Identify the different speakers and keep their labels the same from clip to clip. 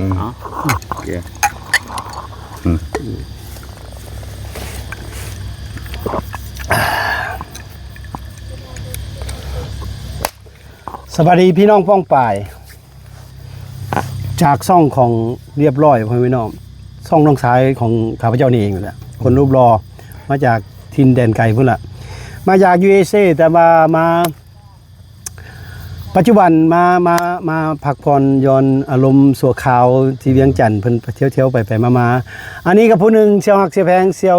Speaker 1: สวัสดีพี่น้องป้องป่ายจากซ่องของเรียบร้อยพี่น้องซ่องน้องชายของข้าพเจ้านี่เองแหละคนรูปรอมาจากทินแดนไกลพุ่นละมาจาก USA แต่มาปัจจุบันมาพักผ่อนย้อนอารมณ์สัวขาวที่เวียงจันทน์เพิ่นเที่ยวไปมาอันนี้กับผู้หนึ่งเซียวฮักเซียวแพงเซียว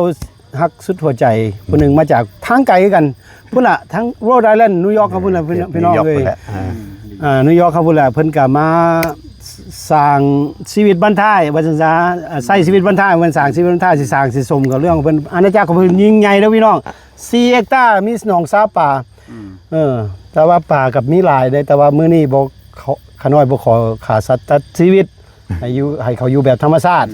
Speaker 1: ฮักสุดหัวใจผู้หนึ่งมาจากทางไกลกันพุ่นละทั้งโรดไอแลนด์นิวยอร์กครับพุ่นละพี่น้องเลยนิวยอร์กครับพุ่นละเพิ่นก็มาสร้างชีวิตบ้านท้ายว่าซั่นซะใช้ชีวิตบ้านท้ายมันสร้างชีวิตบ้านท้ายสิสร้างสิสมกับเรื่องเพิ่นอาณาจักรของเพิ่นยิ่งใหญ่เด้อพี่น้อง4เฮกตาร์มีหนองสาป่าแต่ว่าป่ากับมีหลายได้แต่ว่ามื้อนี้บ่ขาน้อยบ่ขอขาสัตว์ตัดชีวิตให้เขาอยู่แบบธรรมชาติ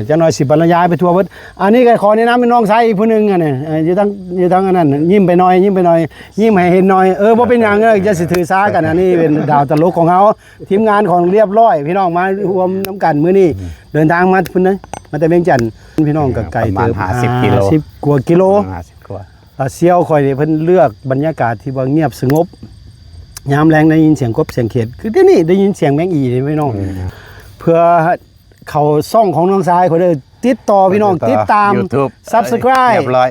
Speaker 1: จังน้อยสิบรรยายไปทั่วเบิดอันนี้ก็ขอแนะนำเป็นน้องชายอีกผู้นึงอ่ะนี่อยู่ทั้งอันนั้นยิ้มไปหน่อยยิ้มให้เห็นหน่อยบ่เป็นหยังจะสิถือสากันอันนี้เป็นดาวตลกของเฮาทีมงานของเรียบร้อยพี่น้องมารวมน้ำกันมื้อนี้เดินทางมาพุ่นนะมาแต่เวียงจันทน์พี่น้องก็ไกลเติบ50กิโล10กว่ากิโล50กว่าเซียวค่อยเพิ่นเลือกบรรยากาศที่ว่าเงียบสงบยามแรงได้ยินเสียงกบเสียงเขียดคือที่นี่ได้ยินเสียงแมงอีนี่พี่น้องเพื่อเขาซ่องของน้องชายเขาได้ติดต่อพี่น้องติดตาม
Speaker 2: YouTube
Speaker 1: Subscribe
Speaker 2: เรียบร้อย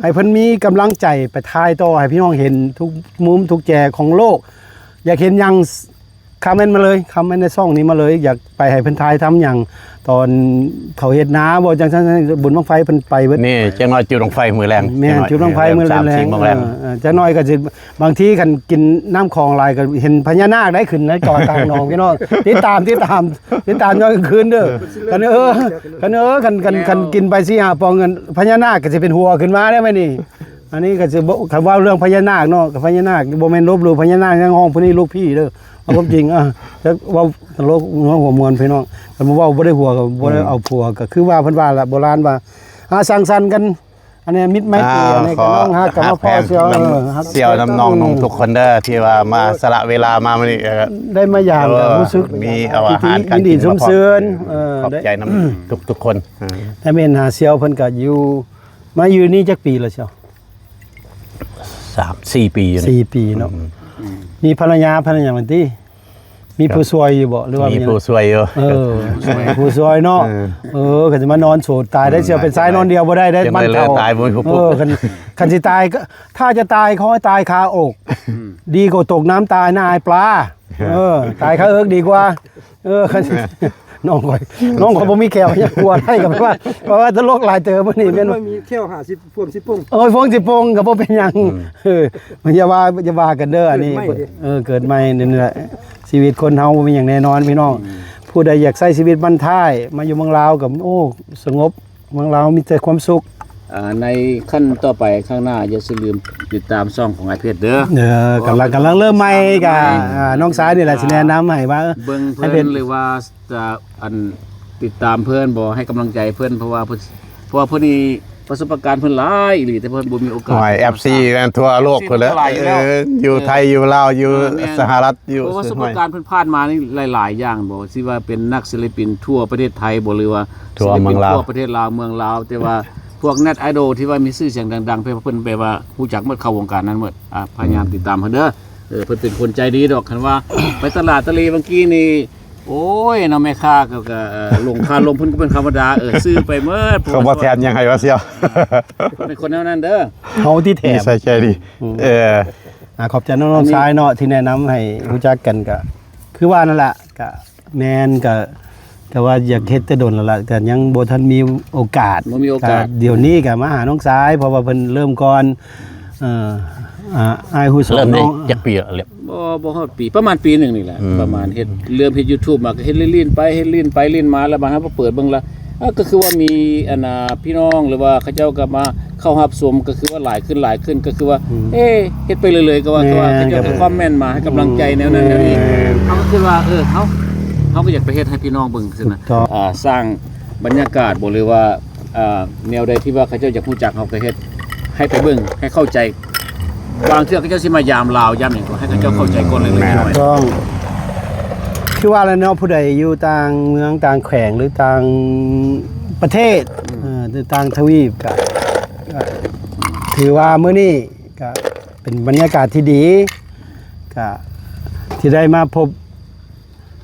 Speaker 1: ให้เพิ่นมีกำลังใจไปถ่ายต่อให้พี่น้องเห็นทุกมุมทุกแจของโลกอยากเห็นยังคอมเมนต์มาเลยคอมเมนต์ในช่องนี้มาเลยอยากไปให้เพิ่นถ่ายทำอย่างตอนเขาเฮ็ดนาบ่จังซั่นบุญบั้งไฟเพิ่นไปเบิด
Speaker 2: นี่จังน้อยจุดบั้งไฟมือแรง
Speaker 1: แม่นจุดบั้งไฟมือแรงจังน้อยก็สิบางทีคันกินน้ำคลองหลายก็เห็นพญานาคได้ขึ้นในจอต่างหนองพี่น้องติดตามย้อนกลางคืนเด้อคันกินไป4-5ปองเงินพญานาคก็สิเป็นหัวขึ้นมาได้มั้ยนี่อันนี้ก็สิคำว่าเรื่องพญานาคเนาะกับพญานาคบ่แม่นลบหลู่พญานาคยังห้องผู้นี้ลูกพี่เด้อเอาความจริงแต่ว่าตลกหัวมวลพี่น้องคันบ่เว้าบ่ได้หัวก็บ่ได้เอาผัวก็คือว่าเพิ่นว่าล่ะโบราณว่าสังสรรค์กันอันนี้มิตรไมตรีอันนี้ก็น้องฮักกับพ่อเสี่ยว
Speaker 2: น้องนุ่งทุกคนเด้อที่ว่ามาสละเวลามามื้อนี้
Speaker 1: ได้มายามรู้สึก
Speaker 2: มีเอาอาหารกัน
Speaker 1: ดีสมเสริญ
Speaker 2: ขอบใจน้ำทุกคน
Speaker 1: แต่แม่นหาเสี่ยวเพิ่นก็อยู่มาอยู่นี่จักปีแล้วเสี่ยว
Speaker 2: 3-4 ปีอยู่
Speaker 1: นี่4ปีเนาะมีภรรยามันติมีผู้ช่วยอยู่บ่หรือว่า
Speaker 2: มีผู้ช่วยอยู่
Speaker 1: ผู้ช่วยเนาะก็จะมานอนโสดตายได้เสียเป็นสายนอนเดียวบ่ได้มันเฒ่า
Speaker 2: ตายบ่ฮู้
Speaker 1: คันสิตายก็ถ้าจะตายขอให้ตายคาอกดีกว่าตกน้ำตายหน้าอายปลาตายคาเอิกดีกว่าน้องก็บ่มีแขวยังกลัวได้ก็เพราะว่าตลกหลายเติบมื้อนี้แม่น
Speaker 3: มีแขว50พวง10ปง
Speaker 1: พวง10ปงก็บ่เป็นหยังมันอย่าว่ากันเด้ออันนี้เกิดใหม่นี่แหละชีวิตคนเฮาบ่มีหยังแน่นอนพี่น้องผู้ใดอยากใช้ชีวิตบ้านท้ายมาอยู่เมืองลาวก็สงบเมืองลาวมีแต่ความสุข
Speaker 3: ในขั้นต่อไปข้างหน้าอย่าลืมติดตามช่องของไอเพชรเด้
Speaker 1: อกำลังเริ่มใหม่กับน้องสายนี่แหละสิแนะนำให้ว่า
Speaker 3: เบิ่งเพิ่นหรือว่าจะติดตามเพิ่นบ่ให้กำลังใจเพิ่นเพราะว่าเพิ่นนี่ประสบการณ์เพิ่นหลายอีหลีแต่เพิ่นบ่มีโอกาส
Speaker 2: FC กันทั่วโลกเพิ่นแล้วอยู่ไทยอยู่ลาวอยู่สหรัฐอยู่
Speaker 3: ประสบการณ์เพิ่นผ่านมานี่หลายๆอย่างบ่สิว่าเป็นนักศิลปินทั่วประเทศไทยบ่หรือว่า
Speaker 2: ทั่วเมืองลาว
Speaker 3: ทั่วประเทศลาวเมืองลาวแต่ว่าพวกเน็ตไอดอลที่ว่ามีชื่อเสียงดังๆเพิ่นแบบว่ารู้จักหมดเข้าวงการนั้นหมดพยายามติดตามเพิ่นเด้อเพิ่นเป็นคนใจดีดอกคันว่าไปตลาดตะลีเมื่อกี้นี่โอ้ยน้องแม่ค้าก็ลงค่าลมเพิ่นก็เป็นธรรมดาซื้อไปหมด
Speaker 2: เขาบ่แทนยังไงวะเสี่ยว
Speaker 3: เป็นคนแนวนั้นเด้อ
Speaker 1: เฮาที่แถม
Speaker 2: ใช่ใจดี
Speaker 1: ขอบใจน้องๆชายเนาะที่แนะนำให้รู้จักกันก็คือว่านั่นแหละก็แม่นก็ว่าอยากเฮ็ดแต่โดนแล้วล่ะแต่ยังบ่ทันมีโอกาสเดี๋ยวนี้ก็มาหาน้องสายเพราะว่าเพิ่นเริ่มก่อนอ้ายฮู้สอน
Speaker 2: น้องจักปีแล้ว
Speaker 3: บ่ฮอดปีประมาณปีนึงนี่แหละประมาณเฮ็ดเริ่มเฮ็ด YouTube มาก็เฮ็ดลิ่นๆไปเฮ็ดลิ่นไปลิ่นมาแล้วบางครั้งพอเปิดเบิ่งละก็คือว่ามีพี่น้องหรือว่าเขาเจ้าก็มาเข้ารับชมก็คือว่าหลายขึ้นก็คือว่าเฮ็ดไปเลยๆก็ว่าเขาเจ้าก็คอมเมนต์มาให้กำลังใจแนวนั้นแนวนี้เฮาก็คือว่าเขาก็อยากไปเฮ็ดให้พี่น้องเบิ่งซั่นน่ะสร้างบรรยากาศบ่หรือว่าแนวใดที่ว่าเขาเจ้าอยากรู้จักเฮาก็เฮ็ดให้ไปเบิ่งให้เข้าใจบางเทื่อเขาเจ้าสิมายามลาวยามหยังก็ให้เขาเจ้าเข้าใจก่อนเลยๆ
Speaker 1: ต้องค คือว่าแล้วเนาะผู้ใดอยู่ต่างเมืองต่างแขวงหรือต่างประเทศหรือต่างทวีปก็ถือว่ามื้อนี้ก็เป็นบรรยากาศที่ดีก็ที่ได้มาพบ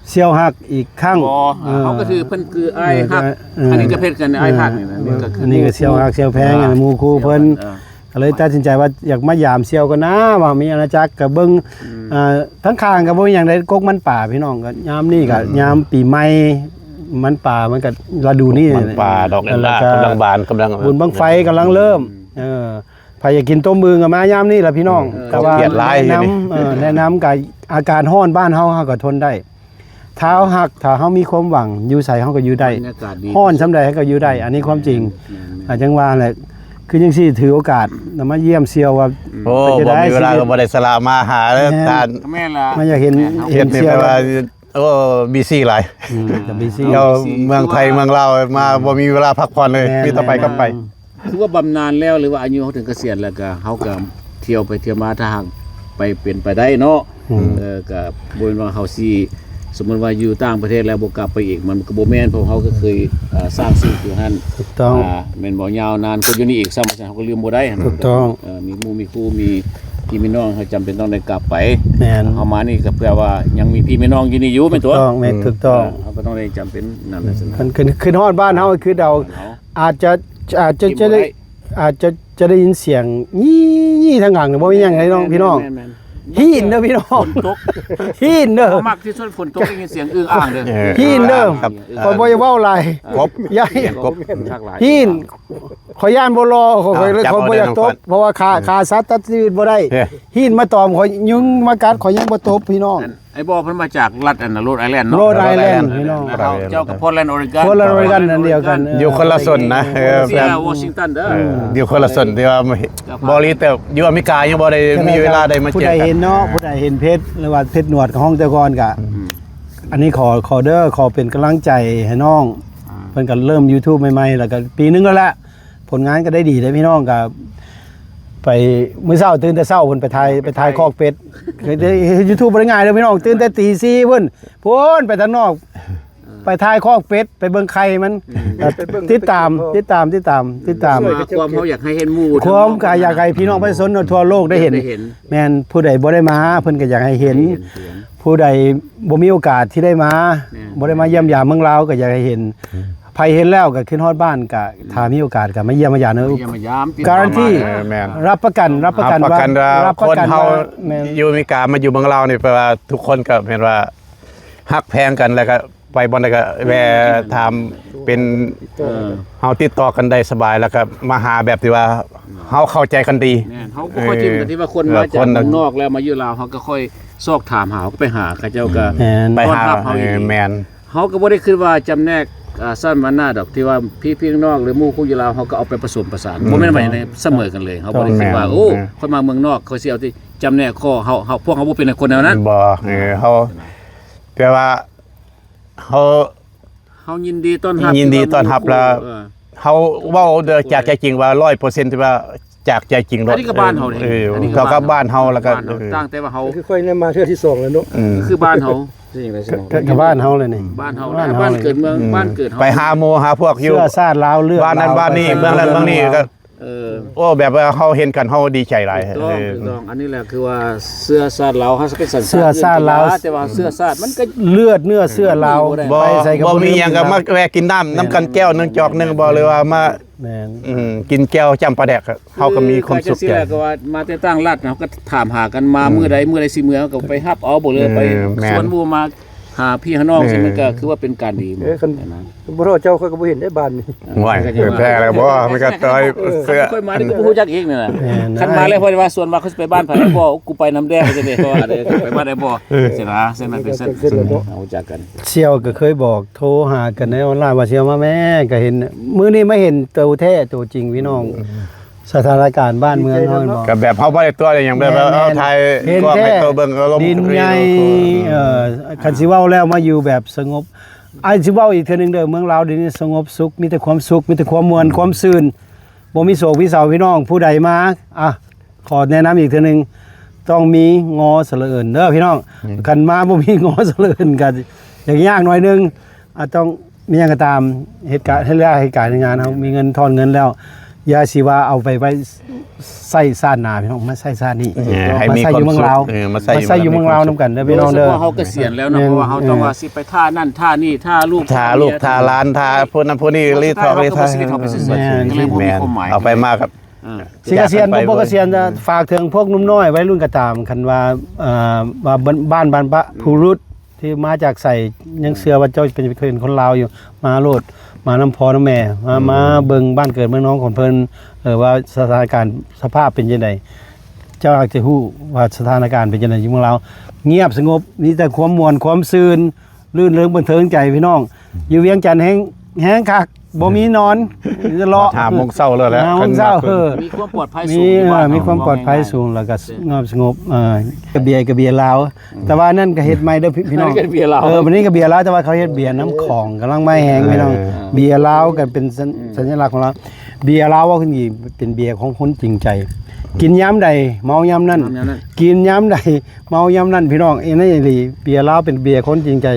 Speaker 1: เสี่ยวฮักอีกครั้ง
Speaker 3: บ่เขาก็คือเพิ่นคืออ้ายฮักอันนี้ก็เพชรกันอ้ายฮักนี่นะนี่ก็คือ
Speaker 1: อันนี้ก็เสี่ยวฮักเสี่ยวแพงอันหมู่คู่เพิ่นก็เลยตัดสินใจว่าอยากมายามเสี่ยวกันนะว่ามีอาณาจักรก็เบิ่งทั้งข้างก็บ่มีหยังได้กกมันป่าพี่น้องก็ยามนี้ก็ยามปีใหม่มันป่ามันก็ฤดูนี้
Speaker 2: มันป่าดอก
Speaker 1: แล้ว
Speaker 2: ลา
Speaker 1: ก็
Speaker 2: กำลังบานกำลัง
Speaker 1: บุญบังไฟกำลังเริ่มใครอยากกินต้มมือก็มายามนี้ล่ะพี่น้องแต่ว่า
Speaker 2: เกลียดหลาย
Speaker 1: แนะนำกับอากาศร้อนบ้านเฮาก็ทนได้เท้าหักถ้าเฮามีความหวังอยู่ใส่เฮาก็อยู่ได้
Speaker 3: บรรยากาศดี
Speaker 1: ฮ้อนซำใดเฮาก็อยู่ได้ อันนี้ความจริงจังว่าแหละคือจังซี่ถือโอกาสมาเยี่ยมเซียวว่า
Speaker 2: โอ้
Speaker 1: ไปจะ
Speaker 2: บ่
Speaker 1: ได้
Speaker 2: มีเวลาก็บ่ได้สละมาหาแล้วตา
Speaker 3: แม่ล่ะ
Speaker 1: มาอยากเห็น
Speaker 2: เฮ็ดนี่แปลว่าโอ้บีซี่หลาย
Speaker 1: กับบีซี่
Speaker 2: เราเมืองไทยเมืองลาวมาบ่มีเวลาพักผ่อนเลยมีแต่ไปก็ไป
Speaker 3: คือว่าบำนาญแล้วหรือว่าอายุเขาถึงเกษียณแล้วก็เขาก็เที่ยวไปเที่ยวมาถ้าหากไปเปลี่ยนไปได้เนาะก็บ่แม่นว่าเขาสิสมมุติว่าอยู่ต่างประเทศแล้วบ่กลับไปอีกมันก็บ่แม่นเพราะเขาก็เคยสร้างสิ่งอยู่หั่น
Speaker 1: ถูกต้อง
Speaker 3: แม่นบ่ยาวนานคนอยู่นี่อีกซ้ำว่าซั่นเขาก็ลืมบ่ได้หั่น
Speaker 1: ถูกต้อง
Speaker 3: มีหมู่มีครูมีพี่มีน้องเขาจำเป็นต้องได้กลับไป
Speaker 1: แม่น
Speaker 3: เอามานี่ก็เพื่อว่ายังมีพี่มีน้องอยู่นี่อยู่แม่นตัว
Speaker 1: ต้องแม่นถูกต้อง
Speaker 3: เขาก็ต้องได้จำเป็นนั่นแหละสินะ
Speaker 1: มันขึ้นฮอดบ้านเฮาคือเดาอาจจะได้อาจจะได้ยินเสียงยี่ทางหลังบ่มีหยังให้น้องพี่น้อง
Speaker 3: แม่น
Speaker 1: ฮีนเด้อพี่น้อง
Speaker 3: ๆตก
Speaker 1: ฮีนเด้อ
Speaker 3: เขามักที่สุดฝนตกได้ยินเสียงอึ้งอ่างเด้อ
Speaker 1: ฮีนเด้อ
Speaker 2: ครับ
Speaker 1: ข่อยบ่อยากเว้าหลาย
Speaker 2: กบ
Speaker 1: ยาย
Speaker 3: กบทักหลาย
Speaker 1: ฮีนข่อยย่านบ่รอข่อยเลย
Speaker 2: จับ
Speaker 1: ข่อยบ่อยาก
Speaker 2: เอาได้
Speaker 1: ต
Speaker 2: น้อง
Speaker 1: บ
Speaker 2: ขวัญ
Speaker 1: เพราะว่าขาสัตว์ตัดชีวิตบ่ได้
Speaker 2: เฮ้
Speaker 1: ฮีนมาตอมข่อยยุงมากัดข่อยยังบ่ตบพี่น้อง
Speaker 3: ไอ้บอเพิ่นมาจากรัฐอันโรดไอแลนด์เนาะ
Speaker 1: โรดไอแลนด์พี่น้อง
Speaker 3: เขาเจ้ากับพอร์ตแลนด์ออริกอน
Speaker 1: คนละโรยกันนั่นเดียวกัน
Speaker 2: อยู่คนละส่วนนะ
Speaker 3: เซียวอชิงตันเด้อ
Speaker 2: อยู่คนละส่วนที่ว่าบ่รีแต่อยู่อเมริกายังบ่ได้มีเวลาได้มา
Speaker 1: ผู้
Speaker 2: เจอ
Speaker 1: ใด
Speaker 2: กั
Speaker 1: เห็น
Speaker 2: น
Speaker 1: เนาะผู้ใดเห็นเพชรหรือว่าเพชรหนวดของห้องแต่ก่อนก็อันนี้ขอเด้อขอเป็นกำลังใจให้น้องเพิ่นก็เริ่ม YouTube ใหม่ๆแล้วก็ปีนึงแล้วแหละผลงานก็ได้ดีได้พี่น้องก็ไปมื้อเช้าตื่นแต่เช้าเพิ่นไปถ่ายคอกเป็ดเคยได้ YouTube บ่ได้ง่ายเด้อพี่น้องตื่นแต่ตี 4เพิ่นพุ่นไปทางนอก ไปถ่ายคอกเป็ดไปเบิ่งไข่มันติดตาม
Speaker 3: ความเขาอยากให้เห็นหมู่
Speaker 1: ความก็อยากให้พี่น้องประชาชนทั่วโลกได้เห็น แม่นผู้ใดบ่ได้มาเพิ่นก็อยากให้เห็น ผู้ใดบ่มีโอกาสที่ได้มาบ่ได้มาเยี่ยมยามเมืองลาวก็อยากให้เห็นไผเห็นแล้วก็ขึ้นฮอดบ้านก็ถ้ามีโอกาสก็มาเยี่ยมมาหยาเนอะ
Speaker 3: อย่ามายาม
Speaker 1: การันตี
Speaker 2: แม่น
Speaker 1: รับประกัน
Speaker 2: รับประกันว่าคนเฮา
Speaker 1: แม่น
Speaker 2: อยู่อเมริกามาอยู่เมืองลาวนี่แปลว่าทุกคนก็เห็นว่าฮักแพงกันแล้วก็ไปบ่ได้ก็แวะถามเป็นเฮาติดต่อกันได้สบายแล้วก็มาหาแบบที่ว่าเฮาเข้าใจกันดี
Speaker 3: เขาก็ค่อยจิ้มกันที่ว่าคนมาจากเมืองนอกแล้วมาอยู่ลาวเขาก็ค่อยซอกถามหาเขาไปหาเขาเจ้าก็
Speaker 1: แม่น
Speaker 2: ไปหา
Speaker 3: ต้อนรับเขาอีก
Speaker 2: แมน
Speaker 3: เขาก็บ่ได้คิดว่าจำแนกสั้นมาหน้าดอกที่ว่าพี่น้องหรือหมู่คู่อยู่ลาวเขาก็เอาไปผสมผสานบ่แม่นว่าอย่างไรเสมอกันเลยเขาบ่ได้คิดว่าโอ้คนมาเมืองนอกเขาสิเอาที่จำแนกข้อเขาพวกเขาบ่เป็นคนแนวนั้น
Speaker 2: บ่เฮาแปลว่าเฮา
Speaker 3: เขายินดีต้อนรับ
Speaker 2: ยินดีต้อนรับแล้ว เฮาเว้าจากใจจริงว่า 100% ที่ว่าจากใจจริง
Speaker 3: อันนี้ก็บ้านเฮานี่
Speaker 2: อันนี้ก็บ้านเฮาแล้วก็
Speaker 3: ตั้งแต่ว่าเขา
Speaker 4: คือค่อยเนี่ยมาเทื่อที่2แล้วเนาะ
Speaker 3: คือบ้านเขาสิอย่างไรสิ
Speaker 1: กับบ้านเฮาเลยนี่
Speaker 3: บ้านเฮาบ้านเกิดเมืองบ้านเกิดเฮา
Speaker 2: ไปหาหมู่หาพวกอยู่
Speaker 1: เสื้อซาดลาวเลือด
Speaker 2: บ้านนั้น
Speaker 1: ลว
Speaker 2: บ้านนี้
Speaker 1: ไป
Speaker 2: เมืองนั้นเมืองนี้ก็ โอ้แบบว่าเฮาเห็นกันเฮาดีใจหลาย
Speaker 3: ถูกต้องอันนี้แหละคือว่าเสื้อซาดลาวเขาเป็นสัญชาติ
Speaker 1: เสื้อซาดลาว
Speaker 3: แต่ว่าเสื้อซาดมันก็
Speaker 1: เลือดเนื้อเสื้อลาว
Speaker 2: บ่
Speaker 1: ไปใส่กับ
Speaker 2: บ่มีหยังก็มาแวะกินน้ำกันแก้วนึงจอกนึงบ่เลยว่ามา
Speaker 1: แม่น
Speaker 2: กินแก้วจำปาแดกเฮาก็มีความสุข
Speaker 3: ใจ
Speaker 2: ใจ
Speaker 3: ก็ว่ามาแต่ตั้งรัฐนะเขาก็ถามหากันมามื้อใดสิมื้อก็ไปฮับเอาบ่เลยไป
Speaker 2: แม่น
Speaker 3: สวนหมู่มาหาพี่หาน้องสิมันก็คือว่าเป็นการดี
Speaker 4: คันบ่รอเจ้าค่อยก็บ่เห็นได้บ้านนี่
Speaker 2: ห่วยแพ้แล้วบ่มันก็ต่อยเสื้อ
Speaker 3: ค่อยมานี่ก็บ่ฮู้จักอีกนี่น่ะคันมาแล้วเพราะว่าส่วนมากเขาสิไปบ้านไผบ่กูไปน้ำแดงจังได๋เพราะว่าไปบ้านไอ้บ่เสินะเส้นนั้นเป็นเส้นเอาจักกัน
Speaker 1: เสี่ยวก็เคยบอกโทรหากันในออนไลน์ว่าเสี่ยวมาแม่ก็เห็นมื้อนี้ไม่เห็นตัวแท้ตัวจริงพี่น้อง สถานการณ์บ้านเมืองเฮาบ่
Speaker 2: ก็แบบเฮาบ่ได้ตัวอย่างแบบว่าเอาไทย
Speaker 1: เห็น
Speaker 2: ก็
Speaker 1: แท้
Speaker 2: ไปตัวเบิ่งอารมณ์
Speaker 1: ดินใหญ่คันสิเว้าแล้วมาอยู่แบบสงบไอ้สิเว้าอีกเทื่อนึงเด้อเมืองลาวเดี๋ยวนี้สงบสุขมีแต่ความสุขมีแต่ความม่วนความซื่นบ่มีโศกมีเศร้าพี่น้องผู้ใดมาขอแนะนำอีกเทื่อนึงต้องมีงอสะเอิญเด้อพี่น้องคันมาบ่มีงอสะเอิญก็ อย่างยากหน่อยนึงต้องมีหยังก็ตามเหตุการณ์เหตุการณ์ในงานเฮามีเงินทอนเงินแล้วอย่าสิว่าเอาไปไว้ใส่ซ่านหน้าพี่น้องมาใส่ซ่านนี่
Speaker 2: ให้
Speaker 1: มา
Speaker 2: มี
Speaker 1: ใส่
Speaker 2: ควา
Speaker 1: อยู่
Speaker 2: ม
Speaker 1: เมือง
Speaker 2: สุข
Speaker 1: ลาว
Speaker 2: มาใส่
Speaker 1: มาใส่อยู่เมืองลาวนํกันเด้อพี่น้องเด้อ
Speaker 3: เพราะว่าเฮาเกษียณแล้วเนาะเพราะว่าเฮาต้องว่าสิไปท่านั่นท่านี่ท่าลูก
Speaker 2: ทาลูกทาหล้านทาพวกนั้นพวกนี้รีดทอกรีดทอก
Speaker 1: แม่น
Speaker 2: เอาไปมากครับ
Speaker 1: สิเกษียณบ่เกษียณจะฝากถึงพวกหนุ่มน้อยวัยรุ่นก็ตามคันว่าว่าบ้านพระผู้รุษที่มาจากใส่ยังเชื่อว่าเจ้าเป็นคนลาวอยู่มาโลดมานำพ่อนำแม่มาเบิ่งบ้านเกิดเมืองน้องของเพิ่นว่าสถานการณ์สภาพเป็นจังไดเจ้าอยากจะฮู้ว่าสถานการณ์เป็นจังไดอยู่เมืองลาวเงียบสงบมีแต่ความม่วนความซื่นลื่นเริงบันเทิงใจพี่น้องอยู่เวียงจันทน์แฮงคักบ่มีนอนจะเลาะ
Speaker 2: ถามมงเศร้าแล้วแหละ
Speaker 1: มงเศร้า
Speaker 3: มีความปลอดภัย
Speaker 1: มี
Speaker 3: สูงอยู่บ้น
Speaker 1: มีความปลอดภัยสูงแล้วก็สงบกระเบียร์ลาวแต่ว่านั่นก็เฮ็ดใหม่เด้อพี่น้อง
Speaker 3: อันนี้ก็เบียร์ลาว
Speaker 1: วันนี้ก็เบียร์ลาวแต่ว่าเขาเฮ็ดเบียร์น้ำของกำลังไม่แห้งพี่น้องเบียร์ลาวก็เป็นสัญลักษณ์ของเราเบียร์ลาวว่าคือเป็นเบียร์ของคนจริงใจ กินยามใดเมายามนั้นกินยามใดเมายามนั้นพี่น้องเอ็นนี่อีหลีเบียร์ลาวเป็นเบียร์คนจริงใจ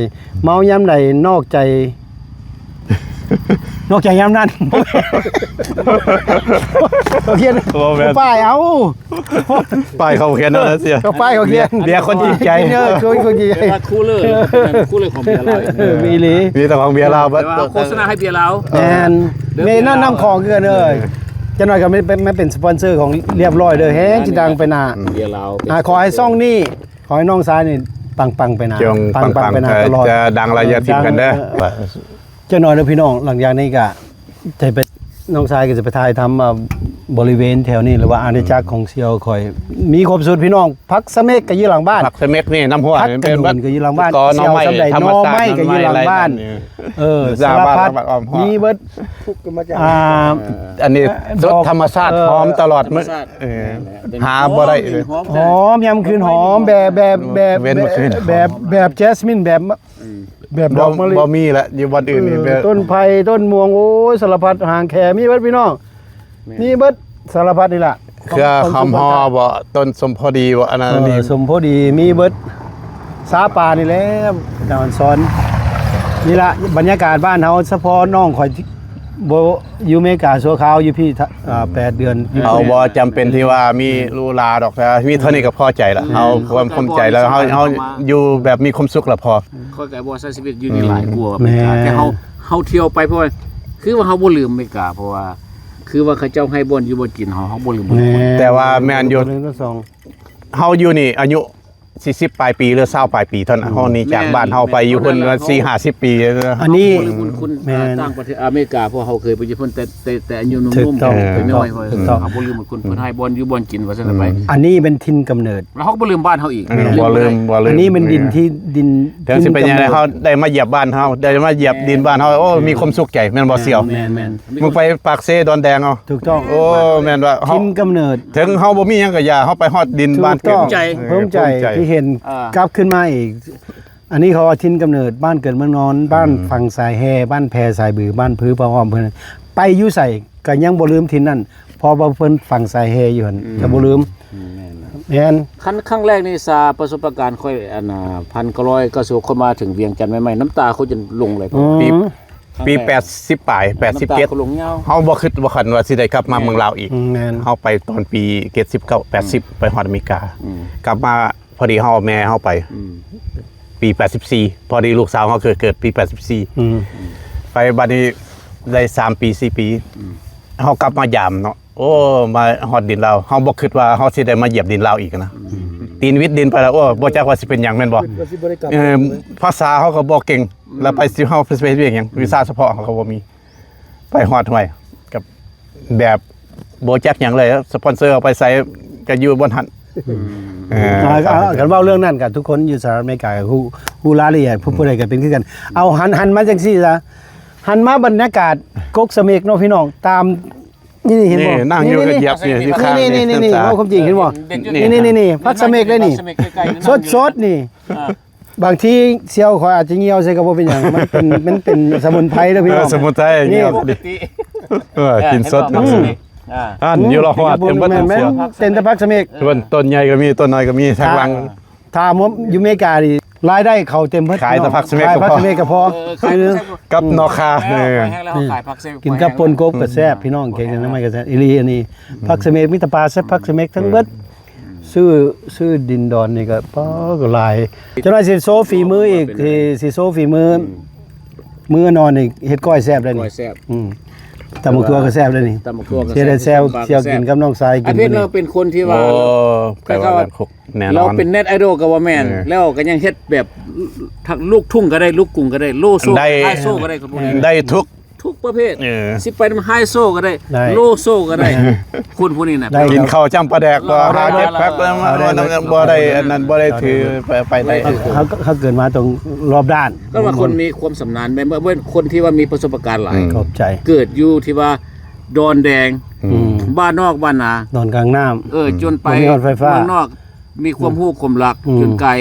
Speaker 1: เมายามใดนอกใจยามนั้นเขียนป้ายเอา
Speaker 2: ป้ายเขาเขียนนั่นนะเสีย
Speaker 1: ก็ป้ายเขาเขียน
Speaker 2: เบียร์คนจริงใจ
Speaker 1: คนจริงใจ
Speaker 3: ว่าคูลเลอร์คูลเลอร์ของเบียร์ลาว
Speaker 1: มีหลี
Speaker 2: มีแต่ของเบียร์ลาว
Speaker 3: แต่ว่าโฆษณาให้เบียร์ลาว
Speaker 1: แมนเมนั่นน้ำของเกินเลยจะหน่อยก็ไม่เป็นสปอนเซอร์ของเรียบร้อยเลยแฮงจิดังไปหน้า
Speaker 3: เบียร์ลาว
Speaker 1: ขอให้ซ่องนี่ขอให้น้องซ้ายนี่ปังไปหน้า
Speaker 2: จงปัง
Speaker 1: ไปหน้าตลอด
Speaker 2: จะดังระยะทิพย์กันเด้อ
Speaker 1: เจ้าหน่อยเด้อพี่น้องหลังจากนี้ก็จะไปน้องชายก็จะไปถ่ายทำบริเวณแถวนี้หรือว่าอาณาจักรของเซียวคอย มีครบสุดพี่น้องพักสะเมกก็อยู่หลังบ้าน
Speaker 2: ผักเสม็กนี่น้ำหัว
Speaker 1: พักกระโดนก็อยู่หลังบ้าน
Speaker 2: กอหน่อไม้
Speaker 1: เสี่ยวสำใด
Speaker 2: ธรรม
Speaker 1: หน่อ
Speaker 2: ชา
Speaker 1: ไม้
Speaker 2: ติ
Speaker 1: ก็อยู่หลังบ้าน สารพัดมีเบิด
Speaker 4: ทุกข์กันมาจาก
Speaker 2: อันนี้สดธรรมชาติหอมตลอด
Speaker 3: ธรรม
Speaker 2: มื้อ
Speaker 3: ชาติ
Speaker 2: หาบ่ได้
Speaker 1: หอมยำคืนหอมแบบ
Speaker 2: เว้นเมื่อคืน
Speaker 1: แบบแจสมินแบบดอกมะลิ
Speaker 2: บ่มีละอยู่วันอื่นนี่
Speaker 1: ต้นไผ่ต้นม่วงโอ้ยสารพัดหางแขมีเบิดพี่น้องมีเบิดสารพัดนี่ล่ะ
Speaker 2: เครือคำฮอบ่ต้นสมพอดีบ่อันนั้นนี่
Speaker 1: สมพอดีมีเบิดสาปลานี่แหละดาวซ้อนนี่ล่ะบรรยากาศบ้านเฮาเฉพาะน้องข่อยบ่อยู่อเมริกาสัวขาวอยู่พี่8 เดือนอยู่
Speaker 2: เอาบ่จำเป็นที่ว่ามีลูลาดอกแต่มีเท่านี้ก็พอใจละเอาความภูมิใจแล้วเฮาอยู่แบบมีความสุขละพอ
Speaker 3: ค่อยก็บ่ใช้ชีวิตอยู่นี่หลายกว่าอเมริกาแต่เฮาเที่ยวไปเพราะว่าคือว่าเฮาบ่ลืมอเมริกาเพราะว่าคือว่าเขาเจ้าให้บ่นอยู่บ่กินเฮาบ่ลืม
Speaker 2: แต่ว่าแม่นอยู่
Speaker 1: 1 2
Speaker 2: เฮาอยู่นี่อายุ40ปลายปีหรือ20ปลายปีเท่านั้นเฮานี่จากบ้านเฮาไปอยู่เพิ่น4-50 ปี
Speaker 1: อันนี้
Speaker 3: บ่ลืมบุญคุณ
Speaker 1: แม่น
Speaker 3: ต่างประเทศอเมริกาเพราะเฮาเคยไปอยู่เพิ่นแต่อายุนุ่
Speaker 1: ถู
Speaker 3: ม
Speaker 1: กต้อง
Speaker 3: ๆไปน้อยๆ
Speaker 1: ถูกต้อง
Speaker 3: เฮาบ่ลืมบุญคุณเพิ่นให้บ่นอยู่บ่กินว่าซั่นไป
Speaker 1: อันนี้เป็นทินกำเนิด
Speaker 3: แล้วเฮาก็บ่ลืมบ้านเฮาอีก
Speaker 2: บ่ลืม
Speaker 1: อันนี้เป็นดินที่ดิน
Speaker 2: ถึงสิเป็นยังไงเขาได้มาเหยียบบ้านเฮาได้มาเหยียบดินบ้านเฮาโอ้มีความสุขใจแม่นบ่เสี่ยว
Speaker 3: แม่นๆ
Speaker 2: มึงไปปากเซดอนแดงเอา
Speaker 1: ถูกต้อง
Speaker 2: โอ้แม่นว่าเฮา
Speaker 1: ทินกำเนิด
Speaker 2: ถึงเฮาบ่มีหยังก็อย่าเฮาไปฮอดดินบ้าน
Speaker 1: ถูกต้อง
Speaker 2: เ
Speaker 1: ภูมิใจที่เห็นกลับขึ้นมาอีก อันนี้เขาว่าทินกำเนิดบ้านเกิดเมืองนอน บ้านฝั่งสายแฮบ้านแพสายบือบ้านพื้นปะอ้อมเพิ่นไปอยู่ใส่ก็ยังบ่ลืมทินนั่นพอบ่เพิ่นฝั่งสายแฮอยู่หั่นก็บ่ลืมแม่น
Speaker 3: ครั้งแรกนี่ซาประสบการณ์ค่อยอันน่ะ1,900ก็สู่คนมาถึงเวียงจันทน์ใหม่ๆน้ำตาเขาจะลงเลย
Speaker 2: ปี80ปลาย
Speaker 3: น้ำตาเขาลงเงา
Speaker 2: 87เฮาบ่คิดบ่คันว่าสิได้กลับมาเมืองลาวอีก
Speaker 1: แม่น
Speaker 2: เฮาไปตอนปี79 80ไปฮอดอเมริกา กลับมาพอดีเฮาแม่เฮาไปปี84พอดีลูกสาวเฮาเกิดปี84ไปบัดนี้ได้3ปี4ปีเฮากลับมายามเนาะโอ้มาฮอดดินลาวเฮาบ่คิดว่าเฮาสิได้มาเหยียบดินลาวอีกนะตีนวิดดินไปแล้วโอ้บ่จักว่าสิเป็นหยังแม่นบ่
Speaker 4: ว่าสิบ่ได้กลับ
Speaker 2: ภาษาเฮาก็บ่เก่งแล้วไปสิเฮาไปเฮ็ดหยังวีซ่าเฉพาะเขาก็บ่มีไปฮอดห้วยกับแบบบ่จักหยังเลยสปอนเซอร์เอาไปใส่ก็อยู่บนหัน
Speaker 1: กันเว้าเรื่องนั้นกันทุกคนอยู่สหรัฐอเมริกาฮู้รายละเอียดผู้ใดก็เป็นคือกันเอาหันมาจังซี่ซะหันมาบรรยากาศกกเสเมกเนาะพี่น้องตามนี่เห็นบ่
Speaker 2: นั่งอยู่กับเหยียบนี่ที่ข้าง
Speaker 1: นี่เว้าความจริงเห็นบ่นี่พักเสเมกเลยนี่สดๆนี่บางทีเซียวขอยอาจจะเหี่ยวใส่ก็บ่เป็นหยังมันเป็นสมุนไพรเด้อพี่น้อง
Speaker 2: สมุนไพรเงียบ
Speaker 3: ปก
Speaker 2: ดิ
Speaker 3: ติ
Speaker 2: กินสดอันอยู่รอฮอดเต็มเบิด
Speaker 1: แม่น
Speaker 2: เสียว
Speaker 1: เต็มแต่พักเสเมก
Speaker 2: ต้นใหญ่ก็มีต้นน้อยก็มีทางหลัง
Speaker 1: ถ้าผมอยู่อเมริกาดิ รายได้เขาเต็มเพิ่น
Speaker 2: ขายแต่ผักเสม็ด
Speaker 1: ขาย
Speaker 2: ก็
Speaker 1: ผัก
Speaker 2: พอ
Speaker 1: เสม็ดก็พอ
Speaker 3: ขายผักเสม็ด
Speaker 2: กับนอคา
Speaker 3: แล้
Speaker 2: เนี่
Speaker 3: วย แห้งแล้วขายผักเสม็ด
Speaker 1: กินกับปนกบก็แซ่บพี่น้องแกงน้ำมันก็แซ่บอีหลีอันนี้ผักเสม็ดมีแต่ปลาแซ่บผักเสม็ดทั้งเบิดซื้อดินดอนนี่ก็ป้อก็หลายเจ้าหน้าสิโซฝีมืออีกสิโซฝีมือมื้อนอนนี่เฮ็ดก้อยแซ่บได้
Speaker 3: ก้อ
Speaker 1: นี่
Speaker 3: ยแซ่บ
Speaker 1: ตำบักทั่วก็แซ่บได้นี่
Speaker 3: ตำบักทั่วก็
Speaker 1: เสียได้แซ่บเสี่ยวกินกับน้องชาย
Speaker 3: อั
Speaker 1: กิ
Speaker 3: น
Speaker 1: น
Speaker 3: นี้
Speaker 1: มื้อ
Speaker 3: เรา
Speaker 1: นี้
Speaker 3: เป็นคนที่
Speaker 2: โอ้
Speaker 3: ว่า
Speaker 2: แปลว่ามันคุกแน่น
Speaker 3: เรา
Speaker 2: อน
Speaker 3: เป็นเน็ตไอดอลกับว่าแม่น แล้วก็ยังเฮ็ดแบบทั้งลูกทุ่งก็ได้ลูกกรุงก็ได้โลโซ
Speaker 2: ได้
Speaker 3: ไฮโซก็ได้คนพวกนี้
Speaker 2: ได้ทุก
Speaker 3: ทุกประเภท สิไปนำไฮโซก็ได้
Speaker 1: ได้
Speaker 3: โลโซก็ได้คนพวกนี้น่ะ
Speaker 1: ได้
Speaker 2: กินข้าวจ้ำปลาแดกก็
Speaker 3: เอาได้
Speaker 2: หาเก็บพักแล้ว
Speaker 1: เอาได้
Speaker 2: บ่ได้อันนั้นบ่ได้ถือไปได้
Speaker 1: เขาเกิดมาตรงรอบด้าน
Speaker 3: ก็ว่าคนมีความสำนาญแม่นว่าคนที่ว่ามีประสบการณ์หลาย
Speaker 1: ขอบใจ
Speaker 3: เกิดอยู่ที่ว่าดอนแดง บ้านนอกบ้านนา
Speaker 1: นอนกลางน้ำ
Speaker 3: จนไป
Speaker 1: บ่มีรถไฟฟ้า
Speaker 3: เมืองนอกมีความรู้ความรัก จนกลาย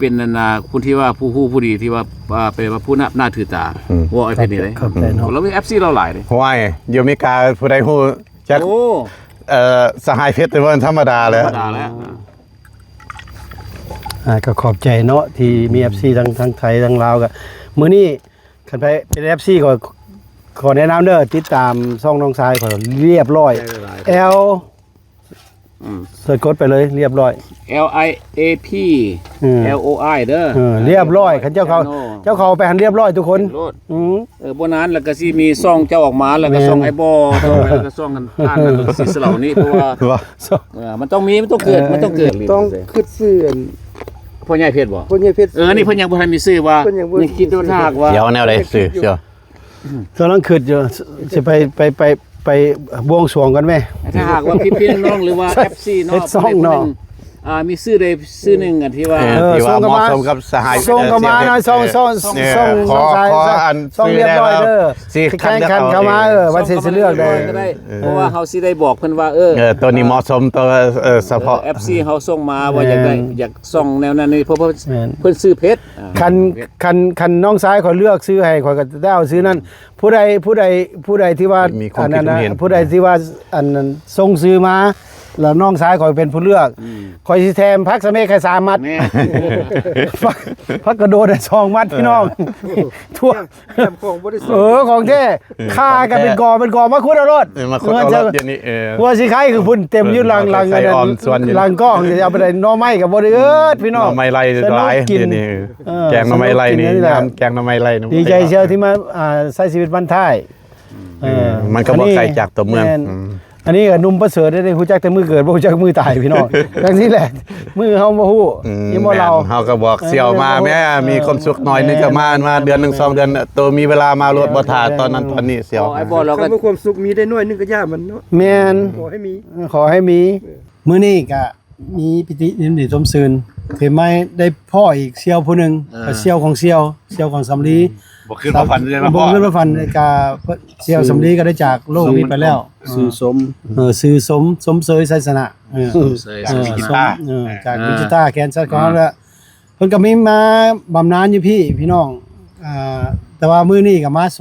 Speaker 3: เป็นนานาคนที่ว่าผู้ดีที่ว่าเป็นว่าผู้น่าถือตาว่าไอ้เพชรนี่เลย
Speaker 1: ขอบใจเนาะ
Speaker 3: เรามี FC เราหลายเลย
Speaker 2: ห้วยอยู่อเมริกาผู้ใดฮู้จัก
Speaker 3: โอ้
Speaker 2: สหายเพชรเป็นวันธรรมดา
Speaker 3: ธร
Speaker 2: แล้ว
Speaker 3: รมดาแล้ว
Speaker 1: ก็ขอบใจเนาะที่มี FC ทั้งไทยทั้งลาวก็มื้อนี้คันไปเป็น FC ก็ขอแนะนำเด้อติดตามช่องน้องชายขอเรียบร้อย L เสิร์ชกดไปเลยเรียบร้อย
Speaker 3: LIAP
Speaker 1: อืม
Speaker 3: LOI เด้อ
Speaker 1: เรียบร้อยคันเจ้าเขาไปหันเรียบร้อยทุกคน
Speaker 3: โลด
Speaker 1: อืม
Speaker 3: บ่นานแล้วก็สิมีซ่องเจ้าออกมาแล้วก็ซ่องไอ้บ่ต่อไปแล้วก็ซ่องกันท่านแล้วก็สิสเหล่านี้เพราะว่ามันต้องมีมันต้องเกิดมันต้องเกิด
Speaker 4: ต้องคิดซื้ออัน
Speaker 3: พ่อใหญ่เพชรบ่
Speaker 4: พ่อใหญ่เพชร
Speaker 3: นี่เพิ่นยังบ่ทันมีชื่อว่า
Speaker 4: เพิ่นยังบ่
Speaker 3: ยังคิดว่าถ้าหากว่า
Speaker 2: เดี๋ยวแนวใดซื้อเชียว
Speaker 1: กำลังคิดอยู่สิไปบวงสรวงกันไหม
Speaker 3: ถ้าหากว่าพี่ๆน้องๆหรือว่า FC เนาะ
Speaker 1: เฮ็ดซ่องเนาะ
Speaker 3: มีชื่อใดชื่อหนึงอันที่ว่า
Speaker 2: ที่ว่า
Speaker 1: ส่ง
Speaker 2: เห
Speaker 1: เข้ามา
Speaker 2: มาะสมกับสหาย
Speaker 1: ส่งเข้ามานะส่ง
Speaker 2: ขออัน
Speaker 1: ส่งเรียบร้อยเด้อ
Speaker 2: สิ
Speaker 1: แข่งขันเข้ามาวันสิเลือกได้
Speaker 3: ก็ได้เพราะว่าเฮาสิได้บอกเพิ่นว่า
Speaker 2: ตัวนี้เหมาะสมตัวเฉพาะ
Speaker 3: FC เฮาส่งมาว่าอยากได้อยากส่องแนวนั้นนี่เพราะว่า
Speaker 1: แม่น
Speaker 3: เพิ่นซื้อเพชร
Speaker 1: คันน้องซ้ายขอยเลือกซื้อให้ขอยก็ได้เอาซื้อนั่นผู้ใดที่ว่า
Speaker 2: มีความ
Speaker 1: อันนั้นนะ
Speaker 2: คิดเห็น
Speaker 1: ผู้ใดที่ว่าอันนั้นส่งซื้อมาแล้วน้องซ้ายขอยเป็นผู้เลือกขอยสิแถมพักสะเมฆให้3มัด
Speaker 3: แม่
Speaker 1: พักกระโดดให้2มัดพี่น้องทั่ว
Speaker 4: แถมของบ่ได้ซื้อ
Speaker 1: ของแท้ค่ากันเป็นกอมาคุดเอารถ
Speaker 2: มาคนเอารถเดี๋ยวนี้
Speaker 1: หัวสิไข่คือพุ่นเต็มอยืดลัง
Speaker 2: ใส่ออมส่วนอยู่
Speaker 1: ลังกล้องจะเอาไปได้หน่อไม้กับบ่ได้เอิดพี่น้อง
Speaker 2: หน่อไม้ไล่หลาย
Speaker 1: กิน
Speaker 2: เดี๋ยวนี้
Speaker 1: เออ
Speaker 2: แกงหน่อไม้ไล่นี่
Speaker 1: สนุกกินนี่แหละ
Speaker 2: น้ำแกงหน่อไม้ไล่นี่
Speaker 1: ดีใจเชียวที่มาใช้ชีวิตบ้านท้าย
Speaker 2: มันก็บ่ไกลจากตัวเมือง
Speaker 1: แอันนี้ก็หนุ่มประเสริฐได้ฮู้จักแต่มือเกิดบ่ฮู้จักมือตายพี่น้องจังซี่แหละมือเฮาบ่ฮู้ยังบ่เรา
Speaker 2: เฮาก็บอกเสี่ยวมาแม่มีความสุขหน่อยนึงก็มาเดือน1 2เดือนตัวมีเวลามารถบ่ทาตอนนั้นตอนนี้เสี่ยว
Speaker 3: ไอ้บอลเราก็
Speaker 4: คำว่าความสุขมีได้น้อยนึงก็ยากมันเนาะ
Speaker 1: แม่น
Speaker 4: ขอให้มี
Speaker 1: ขอให้มีมื้อนี้ก็มีปิติยินดีสมซื่นที่ไม่ได้พ่ออีกเสี่ยวผู้หนึงก็เสี่ยวของเสี่ยวของสำลี
Speaker 2: บ่ขึ้นมาฝันเลยนะ
Speaker 1: บ่
Speaker 2: พ่อ
Speaker 1: ขึ้นมาฝันกาเสี่ยวสำลีก็ได้จากโลกนี้ไปแล้ว
Speaker 3: ซื้อสม
Speaker 1: ซื้อสมเสยไสสนะจากดิจิตาแคนซัสของเราแล้วเพิ่นก็มีมาบำนาญอยู่พี่น้องแต่ว่ามื้อนี้ก็มาโส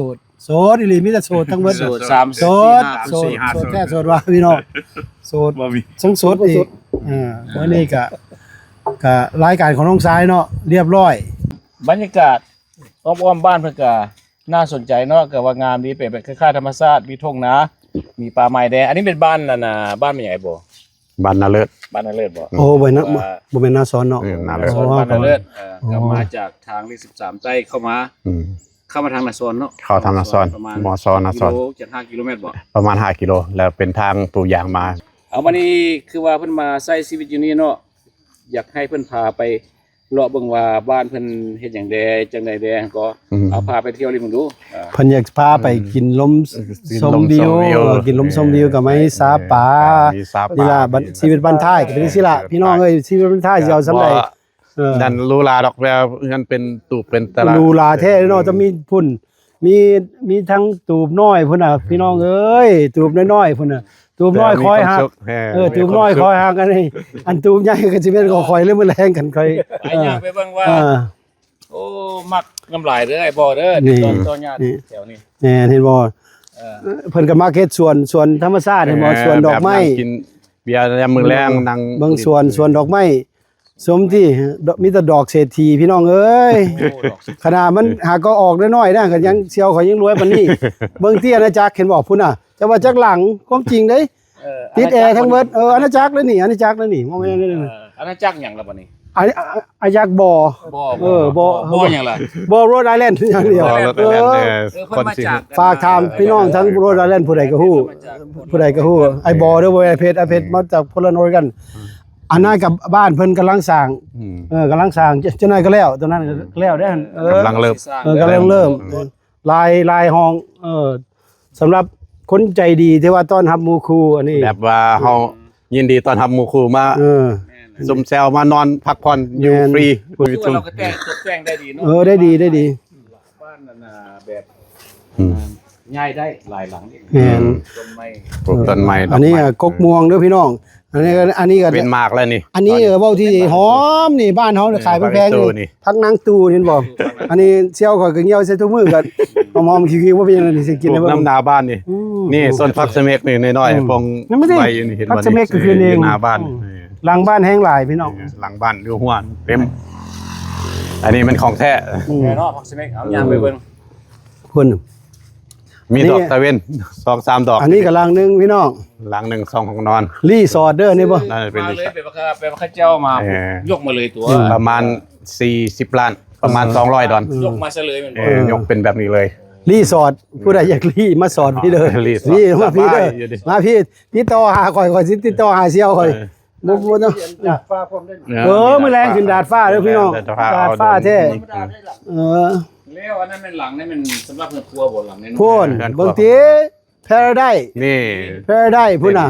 Speaker 1: ดอีหลีมีแต่โสดทั้งเบิด
Speaker 3: โสด3
Speaker 1: โสดแท้โสดว่าพี่น้องโสดทั้งโสดอีกมื้อนี้ก็รายการของน้องสายเนาะเรียบร้อย
Speaker 3: บรรยากาศอ้อมๆบ้านเพิ่นก็น่าสนใจเนาะก็ว่างามดีเป็นแบบคล้ายๆธรรมชาติมีทุ่งนามีป่าไม้แดงอันนี้เป็นบ้านนั่นน่ะบ้านมันใหญ่บ่
Speaker 2: บ้านนาเลิศ
Speaker 3: บ้านนาเลิศบ่
Speaker 1: โอ้บ่นะบ่แม่นนาซ้อนเนาะ
Speaker 2: นาเลิศ
Speaker 3: โซนบ้านนาเลิศก็มาจากทางเลข13ใต้เข้ามาทางนาซอนเนาะ
Speaker 2: เข้าทางนาซอน
Speaker 3: ประมาณ
Speaker 2: มอซอนนาซอน
Speaker 3: กิโลจาก5กิโลเมตรบ่
Speaker 2: ประมาณ5กิโลแล้วเป็นทางปลูกยางมา
Speaker 3: เอาวันนี้คือว่าเพิ่นมาใช้ชีวิตอยู่นี่เนาะอยากให้เพิ่นพาไปเลาะเบิ่งว่าบ้านเพิ่นเฮ็ดหยังแดจังไดแดก็เอาพาไปเที่ยวริมดู
Speaker 1: เพิ่นอยากพาไปกินลมชมวิวกินลมชมวิวกับไม้สาป่า
Speaker 2: มีสา
Speaker 1: นี่
Speaker 2: ป่า
Speaker 1: ล่ะชีวิตบ้านท้ายก็เป็นจังซี่ล่ะพี่น้องเอ้ยชีวิตบ้านท้ายสิเอาสำใด
Speaker 2: ดันลูลาดอกแววเงินเป็นตูบเป็นตลาด
Speaker 1: ดูลาแท้เนาะจะมีพุ่นมีทั้งตูบน้อยพุ่นน่ะพี่น้องเอ้ยตูบน้อยๆพุ่นน่ะตูบน้อยคอยหักตูบน้อยคอยหักกันนี่อันตูบใหญ่ก็สิเป็นก็คอยเรื่องมันแรงกันคอย
Speaker 3: ไปอยากไปเบิ่งว่า โอ้มักน้ำลายเด้อไอ้บ่เด้อ
Speaker 1: นี่
Speaker 3: ต้นญาติแถวนี้
Speaker 1: แน่เห็นบ่เพิ่นก็มาเฮ็ดสวนธรรมชาติเห็นบ่สวนดอกไม้
Speaker 2: กินเบียร์ยามมื้อแรงนั่ง
Speaker 1: เบิ่งสวนดอกไม้ สมที่มีแต่ดอกเศรษฐีพี่น้องเอ้ย
Speaker 3: โอ้ดอก
Speaker 1: ขนาดมันหาก็ออกน้อยๆนะก็ยังเซียวเขายังรวยปานนี้ เบิ่งที่อาณาจักรเห็นบอกพุ่นน่ะจะว่าจักหลังความจริงเด้ติดแอร์ทั้งเบิดอาณาจักรแล้วนี่อาณาจักรแล้วนี่บ่แม่นเลย
Speaker 3: อันนั้นจักหยังล่ะบัดนี้
Speaker 1: อาอาณาจักรบ่
Speaker 3: บ่
Speaker 1: บ่
Speaker 3: บ่หยังล่ะ
Speaker 1: บ่โรดไอแลนด์อย่างเดียว
Speaker 2: รถแล่นเนี่ยคนสิ
Speaker 1: ฝากถามพี่น้องทั้งโรดไอแลนด์ผู้ใดก็ฮู้ผู้ใดก็ฮู้ไอ้บ่เด้อบ่ไอ้เพชรมาจากพลนอร์กันอันนั้นกับบ้านเพิ่นกำลังสร้าง
Speaker 2: อืม
Speaker 1: กำลังสร้างเจ้านายก็แล้วตอนนั้นก็แล้วได้อหั่น
Speaker 2: กำลังเริ่ม
Speaker 1: กำลังเริ่มลายห้องสำหรับคนใจดีที่ว่าต้อนรับหมู่ครูอันนี้
Speaker 2: แบบว่าเฮายินดีต้อนรับหมู่ครูมา ซุมแซวมานอนพักผ่อนอยู่
Speaker 1: แม่น
Speaker 2: ฟรี
Speaker 3: คือว่าเราก็แต่งได้ดีเนาะ
Speaker 1: ได้ดีได้ดี
Speaker 3: บ้านนั่นน่ะแบบ
Speaker 2: อืม
Speaker 3: ง่ายได้หลายหลัง
Speaker 1: แม่น
Speaker 3: ต้นไม้
Speaker 2: ปลูกต้นไม้ด
Speaker 1: อันนี้
Speaker 2: ไม้
Speaker 1: กกม่วงเด้อพี่น้องอันนี้ก็
Speaker 2: เป็นหมากแล้วนี่
Speaker 1: อันนี้เว้าที่หอมนี่บ้านเฮาขายแพงๆ
Speaker 2: นี่
Speaker 1: นี่พักนางตูเห็นบ่อันนี้เสี่ยวข่อยก็เหี่ยวใส่ทุกมื้อก็หอมๆคิวๆบ่เป็นหยังนี่สิ
Speaker 2: ป
Speaker 1: กิน
Speaker 2: ลู
Speaker 1: ได้
Speaker 2: ก
Speaker 1: บ่
Speaker 2: น้ำนาบ้านนี่ นี่ต้นพักเสเมกนี่น้อยๆพง
Speaker 1: นั่นไม่ใช่
Speaker 2: ใบอยู่นี่เห็นบ่
Speaker 1: พักเสเมกก็คือเอง
Speaker 2: ยู่หน้าบ้าน
Speaker 1: หลังบ้านแห้งหลายพี่น้อง
Speaker 2: หลังบ้านอยู่หัวเต็มอันนี้มันของแท้
Speaker 3: แน่เนาะพักสิเมกเอาย่างไปเบิ่ง
Speaker 1: พุ่น
Speaker 2: มี
Speaker 1: นี่
Speaker 2: ดอกตะเวน2-3ดอก
Speaker 1: อันนี้ก็หลังนึงพี่น้อง
Speaker 2: หลังหนึ่ง2ห้องนอน
Speaker 1: รีสอร์ทเด้อนี่บ่
Speaker 2: น่าจะเป็น
Speaker 3: มาเลยเป็นว่าข้าเจ้ามา ยกมาเลยตัว
Speaker 2: ประมาณ40ล้านประมาณ200ดอล
Speaker 3: ยกมาซะเลยแมันบ่
Speaker 2: ยกเป็นแบบนี้เลย
Speaker 1: รีสอร์ทผู้ใดอยากรีมาสอนพี่เด้อ
Speaker 2: รีสอร์ท
Speaker 1: รีมาพี่เด้อ
Speaker 2: สบายอยู่ดิ
Speaker 1: มาพี่ติดต่อหาข่อยสิติดต่อหาเสี่ยวข่อยบ่บ่ต้อง
Speaker 4: อยากฟ้าพร้อมได้
Speaker 1: มื้อแรงขึ้นดาดฟ้าเด้อพี่น้อง ดาดฟ้าแท้เออ
Speaker 3: แล้วอันนั้นเป็นหลังนี่มันสำหรับเงินครัวบ่หลังนี่
Speaker 1: พุ่นบางทีแพราได
Speaker 2: นี่
Speaker 1: แพราไดพุ่นน่ะ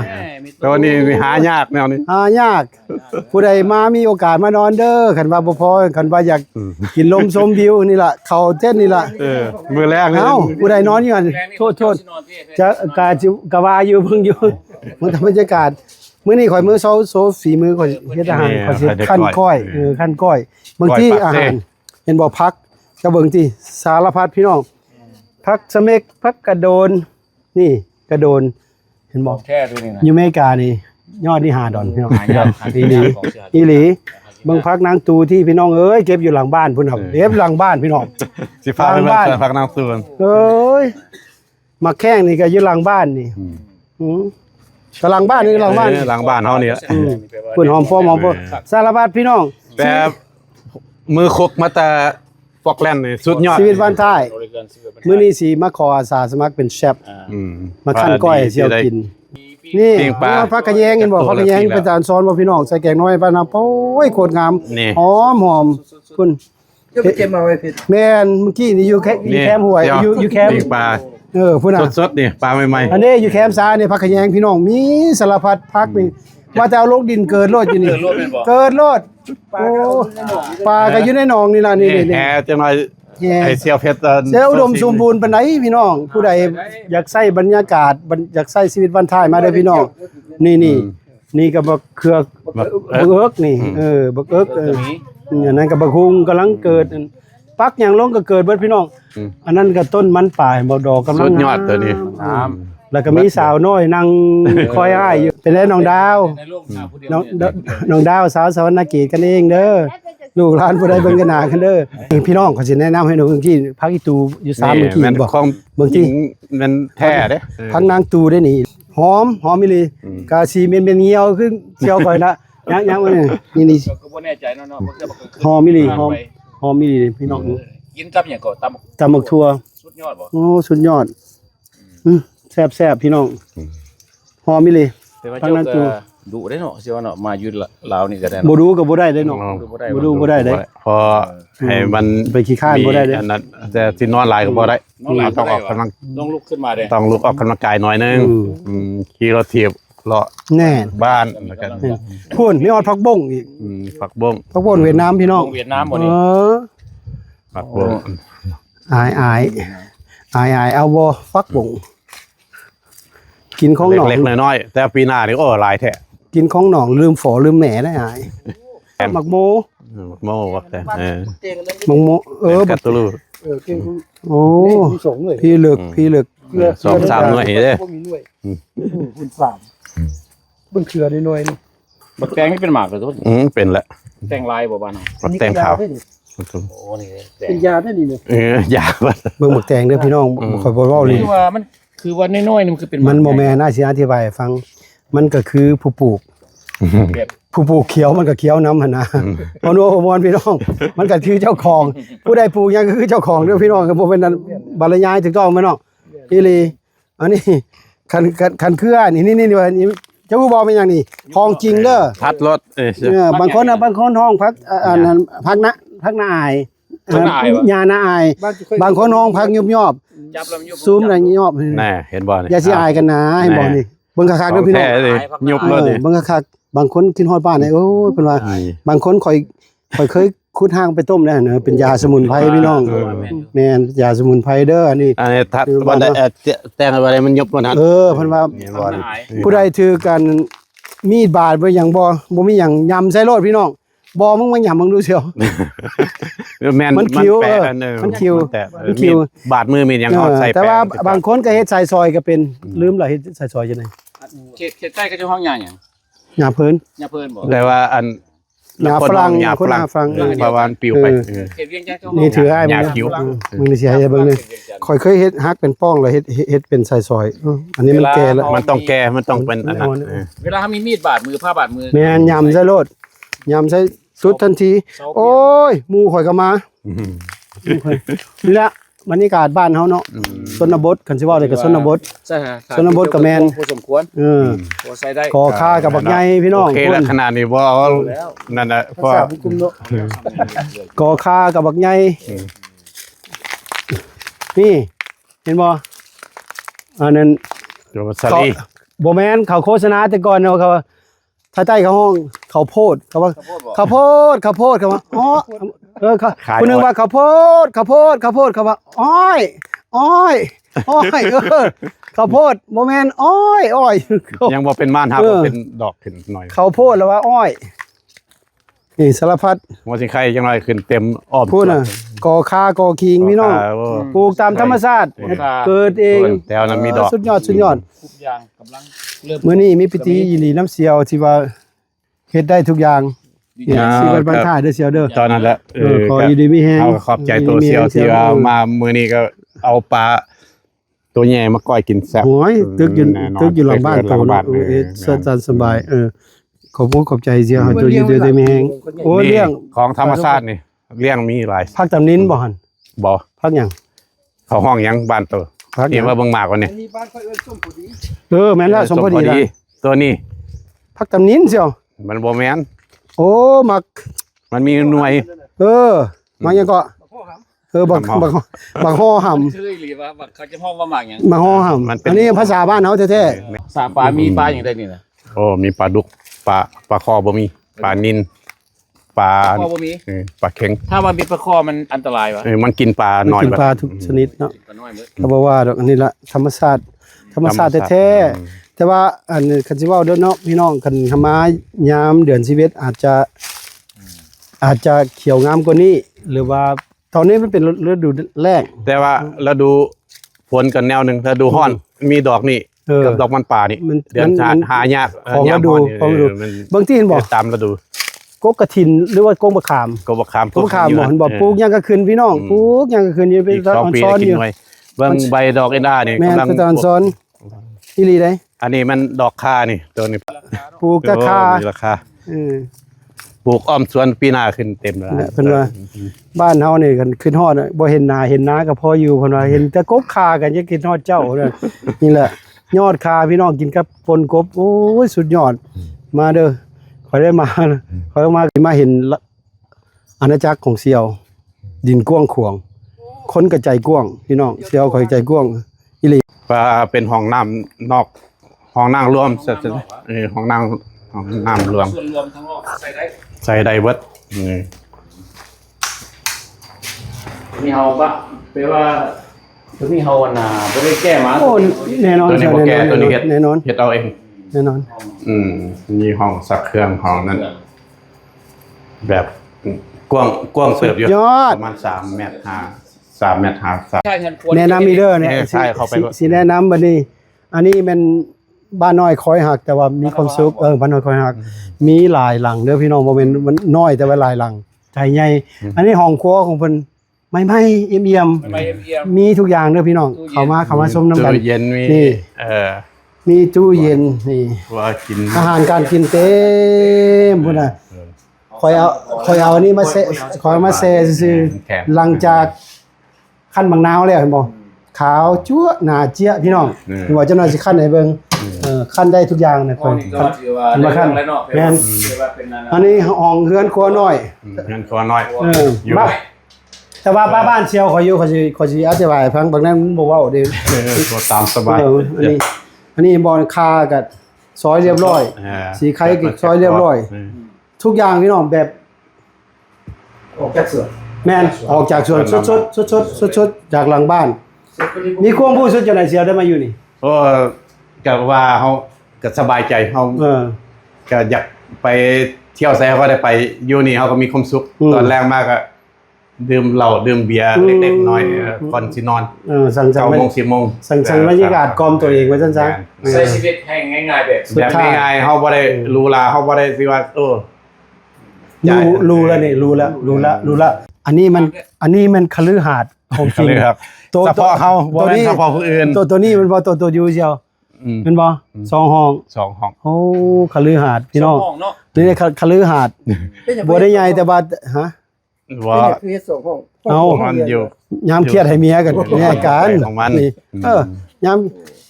Speaker 2: ตัวนี้หายากแนวนี้
Speaker 1: หายาก ผู้ใดมามีโอกาสมานอนเด้อคันว่าบ่พอคันว่าอยากกินลมชมวิวนี่ล่ะเข้าเต้นนี่ล่ะ
Speaker 2: มือแรกเลย
Speaker 1: เอ้าผู้ใดนอนอยู่หั่นโทษจะกะว่าอยู่เพิ่งอยู่มันธรรมบรรยากาศมื้อนี้ข่อยมื้อเช้าโซฝีมือข่อยเฮ็ดอาหารข่อยสิคั่นก้อยคั่นก้อยบางทีอาหารเห็นบ่พักก็เบิ่งที่สารพัดพี่น้องพักสะเม็กพักกระโดนนี่กระโดนเห็นบ่
Speaker 3: แท้ตัวนี้นะ
Speaker 1: อยู่อเมริกานี่ยอดนี่5ดอลพี่น้อง
Speaker 3: หายากหา
Speaker 1: อี
Speaker 3: ที่
Speaker 1: หลี
Speaker 3: ของเสีย
Speaker 1: อีหลีเบิ่งพักนางตูที่พี่น้องเอ้ยเก็บอยู่หลังบ้านพุ่นครับเก็บหลังบ้านพี่น้อง
Speaker 2: สิฟ้าเป็น
Speaker 1: บ้าน
Speaker 2: พักนางส่วน
Speaker 1: เอ้ยมาแข้งนี่ก็อยู่หลังบ้านนี่ก็หลังบ้านนี่หลังบ้าน
Speaker 2: หลังบ้านเฮานี่แหละ
Speaker 1: พุ่นหอมปอมสารพัดพี่น้อง
Speaker 2: แต่มือคกมาแต่ฟอกแลนด์นี่สุดยอด
Speaker 1: ชีวิตวันท้ายมื้อนี้สิมาขออาสาสมัครเป็นเชฟ
Speaker 2: อืม
Speaker 1: มาคั่นก้อยให้เสี่ยวกิน นี่
Speaker 2: ปิ้งปลา
Speaker 1: พักกระแยงเห็นบ่พักกระแยงเป็นจานซ้อนบ่พี่น้องใส่แกงน้อยปานน้ำโอ้ยโคตรงาม
Speaker 2: นี่
Speaker 1: หอมพุ่น
Speaker 4: จะไปเก็บมาไว้เพชร
Speaker 1: แม่นเมื่อกี้นี่อยู่แคมป์ห้วยอยู่แคมป์
Speaker 2: ปิ้งปลา
Speaker 1: พุ่นน่ะ
Speaker 2: สดๆนี่ปลาใหม่
Speaker 1: อันนี้อยู่แคมป์ซ้ายนี่พักกระแยงพี่น้องมีสารพัดพักนี่ว่าแต่เอาลงดินเกิดโลดอยู่นี่
Speaker 3: เกิดโลดแม่นบ่
Speaker 1: เกิดโลดโอ้ปลาก็อยู่ในหนองนี่ล่ะ
Speaker 2: ๆ
Speaker 1: นี่
Speaker 2: แหจังหน่อย
Speaker 1: แห
Speaker 2: ไอ้เสี่ยวเพชร
Speaker 1: เซลอุดมสมบูรณ์ปานใดพี่น้อง ผู้ใดอยากใช้บรรยากาศอยากใช้ชีวิตวันท้ายมาเด้อพี่น้องนี่ก็บักเขือกบักเอิกนี่บักเอิกอันนั้นก็บักฮุงกำลังเกิดปักหยังลงก็เกิดเบิดพี่น้องอันนั้นก็ต้นมันป่าบ่ดอกกำลั
Speaker 2: สุ
Speaker 1: ง
Speaker 2: ดยอดตัวนี้
Speaker 1: แล้วก็มีสาวน้อยนั่งคอยอ้ายอยู่เป็นแล้วน้องดาว
Speaker 3: ในโลกหาผู้เดียว
Speaker 1: น้องดาวสาวสวรรณเกตกันเองเด้อลูกหลานผู้ใดเบิ่งกันหน้ากันเด้อพี่น้องเขาสิแนะนำให้หนูเมื่อกี้พักอีตูอยู่3เมื่อกี้
Speaker 2: มัน
Speaker 1: บอก
Speaker 2: ของ
Speaker 1: เมื่อกี้
Speaker 2: มันแท้เด้
Speaker 1: พักนางตูได้นี่หอมอีหลีกาซีเม็นเหี่ยวขึ้นเจียวก่อยละยังๆว่านี่
Speaker 3: ก็บ่แน่ใจเนาะเนาะบ่เชื่อบ่
Speaker 1: หอมอีหลีหอมอีหลีพี่น้อง
Speaker 3: กินกับหยังก็ตำ
Speaker 1: ตำบักทั่ว
Speaker 3: สุดยอดบ่
Speaker 1: โอ้สุดยอดแซ่บๆพี่น้องหอมอีหลี
Speaker 3: แต่ว่า
Speaker 1: พัก
Speaker 3: เจ้า
Speaker 1: นั้นตัว
Speaker 3: ก็ดุได้เนาะสิว่าเนาะมาอยู่ลาวนี่ก็ได้
Speaker 1: บ่
Speaker 3: เนาะ
Speaker 1: รู้ก็บ่ได้เด้เนาะ บ่ดูบ่ได้เด้
Speaker 2: พอให้มัน
Speaker 1: ไปขี้ข้านบ่ได้เด้
Speaker 2: อันนั้นแต่ที่นอนหลายก็บ่ได้
Speaker 3: น้องหลาน
Speaker 2: ต้องออกกำลัง
Speaker 3: ต้องลุกขึ้นมาเด้
Speaker 2: ต้องลุกออกกำลังกายหน่อยนึงขี่รถเทียบเลาะ
Speaker 1: แน่
Speaker 2: บ้านแล้วกัน
Speaker 1: พูนมีออดผักบงอีก
Speaker 2: ผักบ้ง
Speaker 1: ผักบงเวียดนามพี่น้อง
Speaker 3: เวียดนามบ่
Speaker 1: เอ
Speaker 3: นี่
Speaker 1: อ
Speaker 2: ผักบ้ง
Speaker 1: อายเอาบ่ฟักบงกินของหนอง
Speaker 2: เล็กๆน้อยๆแต่ปีหน้านี่โอ้หลายแท้
Speaker 1: กินของหนองลืมฝอลืมแหม่ได้อายหมักโม
Speaker 2: โม่วักแต่
Speaker 4: เก่งนั้น
Speaker 1: หมักโม
Speaker 2: กัตตูลู
Speaker 4: เก่งคุณ
Speaker 1: โอ้
Speaker 4: คุณสงเลย
Speaker 1: พี่ลึก
Speaker 2: 2-3หน่วยเด้
Speaker 4: บ่มีหน่วยคุณสามเบิ่งเครือน้อยๆนี่
Speaker 3: บักแตงนี่เป็นหมากเลยทุก
Speaker 2: เป็นละ
Speaker 3: แตงลายบ่บ้านเฮา
Speaker 2: บักแตงขาว
Speaker 3: โอ้นี่แต
Speaker 4: เป็
Speaker 3: ง
Speaker 4: นยาได้นี่เนี่ย
Speaker 2: ยาบัด
Speaker 1: เบิ่งบักแตงเด้อพี่น้องข่อยบ่เว้าเลย
Speaker 3: คือว่าน้อยๆนี่มันคือเป็นห
Speaker 1: มันบ่
Speaker 3: ใหญ่
Speaker 1: แม่นน่าสิอธิบายให้ฟัง มันก็คือผู้ปลูก
Speaker 3: แบบ
Speaker 1: ผู้ปลูกเขียวมันก็เขียวน้ำหั่นนะพอนัวพอมอนพี่น้อง มันก็คือเจ้าของ ผู้ใดปลูกหยังก็คือเจ้าของเด้อพี่น้องก็บ่เป็นนั้นบรรยายถูกต้องไหมเนาะอีหลีอันนี้คันเครือนี่ว่านี่เจ้าผู้บอกเป็นหยังนี่ของจริงเด้อ
Speaker 2: พัดรถ
Speaker 1: บางคนห้องพักอันนั้นพักนาอายยานาอายบางคนห้องพักยบ
Speaker 3: จับแล้วมันยุบ
Speaker 1: ซูมอะไรยบ
Speaker 2: แน่เห็นบ่นี่
Speaker 1: อย่าสิอายกันนะให้บอกนี่เบิ่งคักๆเด้อพี่น้อง
Speaker 2: แท้เลยยุบรถนี่
Speaker 1: เบิ่งคักๆบางคนกินฮอดบ้านนี่โอ้ยเพิ่นว่าบางคนข่อยเคยขุดหางไปต้มแล้วเนอะเป็นยาสมุนไพรพี่น้องแม่นยาสมุนไพรเด้ออันนี้
Speaker 2: อันนี้ทัดบ่ได้แต่งอะไรมันยุบบ่นั้น
Speaker 1: เพิ่นว่า
Speaker 2: เห็นบ่นี่
Speaker 1: ผู้ใดถือกันมีดบาดบ่หยังบ่มีหยังยำใส่โลดพี่น้องบ่มึงมายำมึงดูเสียว
Speaker 2: แม่น
Speaker 1: มันคิ้ว
Speaker 2: แปะ
Speaker 1: มันคิ้ว
Speaker 2: แต่
Speaker 1: มันคิ้ว
Speaker 2: บาดมือมียังเอาใส่
Speaker 1: แต่ว่า
Speaker 2: แปะ
Speaker 1: บางคนก็เฮ็ดใส่ซอยก็เป็นลืมล่ะเฮ็ดใส่ซอยจังได๋
Speaker 3: เขตใต้ก็จะห้องหญ้าหยัง
Speaker 1: หญ้าเพิ่น
Speaker 3: หญ้าเพิ่นบ่
Speaker 2: แต่ว่าอัน
Speaker 1: หญ้าฝรั่ง
Speaker 2: หญ้า
Speaker 1: คนหญ้าฝรั่ง
Speaker 2: เพราะว่ามันปลิวไป
Speaker 3: เขตเวียงจันทร์ก็
Speaker 1: นี่ถือให้
Speaker 2: ห
Speaker 1: มึ
Speaker 2: ญ้าง คิ้ว
Speaker 1: มึงนี่สิให้เบิ่งนี่ข่อยเคยเฮ็ดฮักเป็นป้องแล้วเฮ็ดเป็นใส่ซอยอันนี้มันแก่แล้ว
Speaker 2: มันต้องแก้มันต้องเป็นอันนั้น
Speaker 3: เวลาเฮามีมีดบาดมือผ้าบาดมือ
Speaker 1: แม่นยำใส่โลดยำใส่สุดทันที โอ้ยหมู่ข่อยก็มานี่ละบรรยากาศบ้านเฮาเนาะชนบทคันสิเว้าได้ก็ชนบท
Speaker 3: ใช่ฮะ
Speaker 1: ชนบทกับแม่น
Speaker 3: พอสมควรพอใส่ได้
Speaker 1: ก่อค่ากับบักใหญ่พี่น้อง
Speaker 2: โอเคแล้วขนาดนี้บ่เอานั่นน่ะเพราะ
Speaker 4: กลุ่มเนาะ
Speaker 1: ก่อค่ากับบักใหญ่นี่เห็นบ่อันนั้น
Speaker 2: โยสลี
Speaker 1: บ่แม่นเขาโฆษณาแต่ก่อนเนาะเขาว่าถ้าใต้เขาห้องเขาโพดเขาว่าข้าวโพดเขาว่าอ๋อคนนึงว่าข้าวโพดเขาว่าอ้อยข้าวโพดบ่แม่นอ้อย
Speaker 2: ยังบ่เป็นม่านครับเป็นดอกขึ้นหน่อย
Speaker 1: ข้าวโพดแล้วว่าอ้อยนี่สารพัด
Speaker 2: ว่าสิใครจังไรขึ้นเต็มอ้อม
Speaker 1: พูดน่ะก่อคาก่อคิงพี่น้องปลูกตามธรรมชาติเกิดเอง
Speaker 2: แต่ว่านั้นมีดอก
Speaker 1: สุดยอด
Speaker 3: ทุกอย่างกำลังเริ่ม
Speaker 1: มื้อนี้มีพิธียีหลีน้ำเสียวที่ว่าเฮ็ดได้ทุกอย่างเนี่ยสิเป็นบรรทัดเด้อเสียวเด้อ
Speaker 2: ตอนนั้นแหละ
Speaker 1: ขออยู่ดีมีแฮง
Speaker 2: เอาขอบใจตัวเซียวที่ว่ามามื้อนี้ก็เอาปลาตัวใหญ่มาก้อยกินแซ่บ
Speaker 1: โอ้ยตึกอยู่
Speaker 2: แน่นอน
Speaker 1: ตึกอยู่หลังบ้าน
Speaker 2: ตึกอยู่หลังบ้าน
Speaker 1: โอ้ยสบายขอบคุณขอบใจเสียวให้ตัวอยู่ดีมีแฮงโอ้ยเลี้ยง
Speaker 2: ของธรรมชาตินี่เลี้ยงมีหลาย
Speaker 1: พักตำนินบ่หั่น
Speaker 2: บ่
Speaker 1: พักหยัง
Speaker 2: เขาห้องหยังบ้านตัว
Speaker 1: พักห
Speaker 2: นี่
Speaker 1: ยัง
Speaker 2: ว่าเบิ่งมากกว่านี่
Speaker 4: อันนี้บ้านค่อยเอิ้นส้มพอดี
Speaker 1: แม่นแล้วสมพอดีล่ะ
Speaker 2: ตัวนี้
Speaker 1: พักตำนินเสียว
Speaker 2: มันบ่แม่น
Speaker 1: โอ้มัก
Speaker 2: มันมีหน่วย
Speaker 1: มายังก็
Speaker 4: พ่อหำ
Speaker 1: บักห่อห่ำ
Speaker 3: ชื่อหรือว่าเขาจะห้องว่าหมากหยัง
Speaker 1: บักห่อห่ำอันนี้ภาษาบ้านเฮาแท้
Speaker 3: สาปลามีปลาอย่างไรนี่นะ
Speaker 2: โอ้มีปลาดุกปลาคอบ่มีปลานิลปลา
Speaker 3: ข้อบ่มี
Speaker 2: ปลาเข็ง
Speaker 3: ถ้ามันมีปลาคอมันอันตรายวะ
Speaker 2: มันกินปลา
Speaker 1: ๆ
Speaker 2: น้อย
Speaker 1: กิน
Speaker 2: บัด
Speaker 1: ปลาทุกชนิดเนาะ
Speaker 3: ปลาน้อยมื้อ
Speaker 1: เขาบอกว่าดอกอันนี้ละธรรมชาติแท้ๆแต่ว่าอันคันสิเว้าเด้อเนาะพี่น้องคันทำมายามเดือน11อาจจะเขียวงามกว่านี้ หรือว่าตอนนี้มันเป็นฤดูแล้ง
Speaker 2: แต่ว่าเราดูฝนกันแนวหนึงถ้าดูฮ้อนมีดอกนี่กับดอกมันป่านี่
Speaker 1: มัน
Speaker 2: เดือนชาหายาก
Speaker 1: ของฤดู
Speaker 2: ยามฮ้อนนี่
Speaker 1: ของฤดู
Speaker 2: มัน
Speaker 1: บางที่เห็นบอก
Speaker 2: ตามฤดู
Speaker 1: กกกระถินหรือว่ากกมะขาม
Speaker 2: ก็บ่คาม
Speaker 1: กกมะขามบ่เห็นบอกปลูกยังก็ขึ้นพี่น้องปลูกยังก็ขึ้นอยู่เป็น
Speaker 2: อีก
Speaker 1: ตอน
Speaker 2: 2 ปี
Speaker 1: ซ้อน
Speaker 2: ได้
Speaker 1: ๆ
Speaker 2: กิ
Speaker 1: อน ยู่
Speaker 2: ไว้เบิ่งใบดอกเอ็นด้านี่
Speaker 1: แม่น
Speaker 2: กำลัง
Speaker 1: เป็นตอนซ้อนอีหลีได้
Speaker 2: อันนี้มันดอกคานี่ตัวนี้
Speaker 1: ปลูกตะคา
Speaker 2: มีราคา
Speaker 1: เออ
Speaker 2: ปลูกอ้อมสวนปีหน้าขึ้นเต็มแล้ว
Speaker 1: นั่นแหละเพิ่นว่า บ้านเฮานี่กันขึ้นฮอดอะบ่เห็นนาก็พออยู่เพิ่นว่าเห็นแต่กบคากันยังกินฮอดเจ้าเนี่ยนี่แหละยอดคาพี่น้องกินกับปนกบโอ้ยสุดยอดมาเด้อขอยได้มาขอยมาเห็นอาณาจักรของเสี่ยว ดินกว้างขวางคนกระใจกว้างพี่น้องเสี่ยวข่อยใจกว้างอีหลี
Speaker 2: ว่าเป็นห้องน้ำนอกห้องนั่งรวมห้องน้ำรวม
Speaker 3: ส่วนรวมทั้งหมดใส่ได้
Speaker 2: ใส่ได้เบิดนี่
Speaker 3: มีเฮาปะแปลว่าตัวมีเฮาน่ะบ่ได้แก้มา
Speaker 1: โอ้แน่นอน
Speaker 2: ตัวนี้บ่แก่ตัวนี้เฮ็ด
Speaker 1: แน่นอน
Speaker 2: เฮ็ดเอาเอง
Speaker 1: แน่นอน
Speaker 2: มีห้องซักเครื่องห้องนั้นแบบกว้างเสิร์ฟอยู่
Speaker 1: ยอด
Speaker 2: ประมาณ3เมตร5 3เมตร5
Speaker 3: ใช่เงินควร
Speaker 1: แนะนำอีเด้อเนี่ย
Speaker 2: ใช่เข้าไป
Speaker 1: สิแนะนำบัดนี้ อันนี้มัน บ้านน้อยคอยหักแต่ว่ามีความสุขบ้านน้อยคอยหักมีหลายหลังเด้อพี่น้องบ่แม่นมันน้อยแต่ว่าหลายหลังใจใหญ่อันนี้ห้องครัวของเพิ่นไม่เอี่ยม
Speaker 3: ไม่เอี่ยม
Speaker 1: ๆมีทุกอย่างเด้อพี่น้องเข้ามาชมน้ำกัน
Speaker 2: ตู้เย็นมี
Speaker 1: นี่ มีตู้เย็นนี่
Speaker 2: ว่ากิน
Speaker 1: อาหารการกินเต็มพุ่นน่ะคอยเอาอันนี้มาเซคอยมาเซซื่อๆหลังจากคั่นบางนาวแล้วเห็นบ่ขาวจั๊วหน้าเจี๊ยะพี่น้องเห็นบ่เจ้าหน่อยสิคั่นให้เบิ่งคั่นได้ทุกอย่างนะค
Speaker 3: ห้อน งนี้ก็ถือว่าได้เรื่องแล้วเนาะ
Speaker 1: แม่น
Speaker 3: ถือว่าเป็น
Speaker 1: อันนี้ห้องเฮือนครัวน้อย
Speaker 2: งั้นตัวน้อย อยู่
Speaker 1: บ้านแต่ว่าบ้านเชียวขอยอยู่ขอยสิอธิบายให้ฟังบางนั้นบ่เว้าเด้
Speaker 2: ตัวตามสบาย
Speaker 1: อันนี้บ่คากับซอยเรียบร้อย สีไข่กับซอยเรียบร้อย ทุกอย่างพี่น้องแบบ
Speaker 4: ออกจากเสือ
Speaker 1: แม่นออกจากสวนสดๆจากหลังบ้าน มีความผู้สุดจังได๋เสียวได้มาอยู่นี่
Speaker 2: โอ้ก็ว่าเฮาก็สบายใจเฮา ก็อยากไปเที่ยวไสเขาก็ได้ไปอยู่นี่เขาก็มีความสุข ตอนแรกมากก็ดื่มเหล้าดื่มเบียร์เล็กๆน้อยก่อนสินอน
Speaker 1: สั่ง
Speaker 2: 9 โมง 10 โมง
Speaker 1: สั่งบรรยากาศกล่อมตัวเองไว้ซั่น
Speaker 3: ใช้ชีวิตให้ง่ายๆแบบ
Speaker 2: แบบง่ายๆเฮาบ่ได้หรูหราเฮาบ่ได้สิว่า
Speaker 1: รู้แล้วนี่รู้แล้วอันนี้มันคฤหาสน์ของจริง
Speaker 2: เลยครับเฉพาะเฮาบ่แม่นเฉพาะผู้อื่น
Speaker 1: ตัวนี้มันบ่ตัวอยู่เชียวมันบ่2ห้อง
Speaker 2: 2 ห้อง
Speaker 1: โอ้คฤหาสน์พี่น้อง
Speaker 3: ห้องเนาะ
Speaker 1: นี่คฤหาสน์บ่ได้ใหญ่แต่ว่าฮะ
Speaker 2: ว่า
Speaker 4: คือเฮ็ด2ห้อง
Speaker 1: เอา
Speaker 2: มันอยู่
Speaker 1: ยามเครียดให้เมียกันแยกกัน
Speaker 2: ของมัน
Speaker 1: นี่ยาม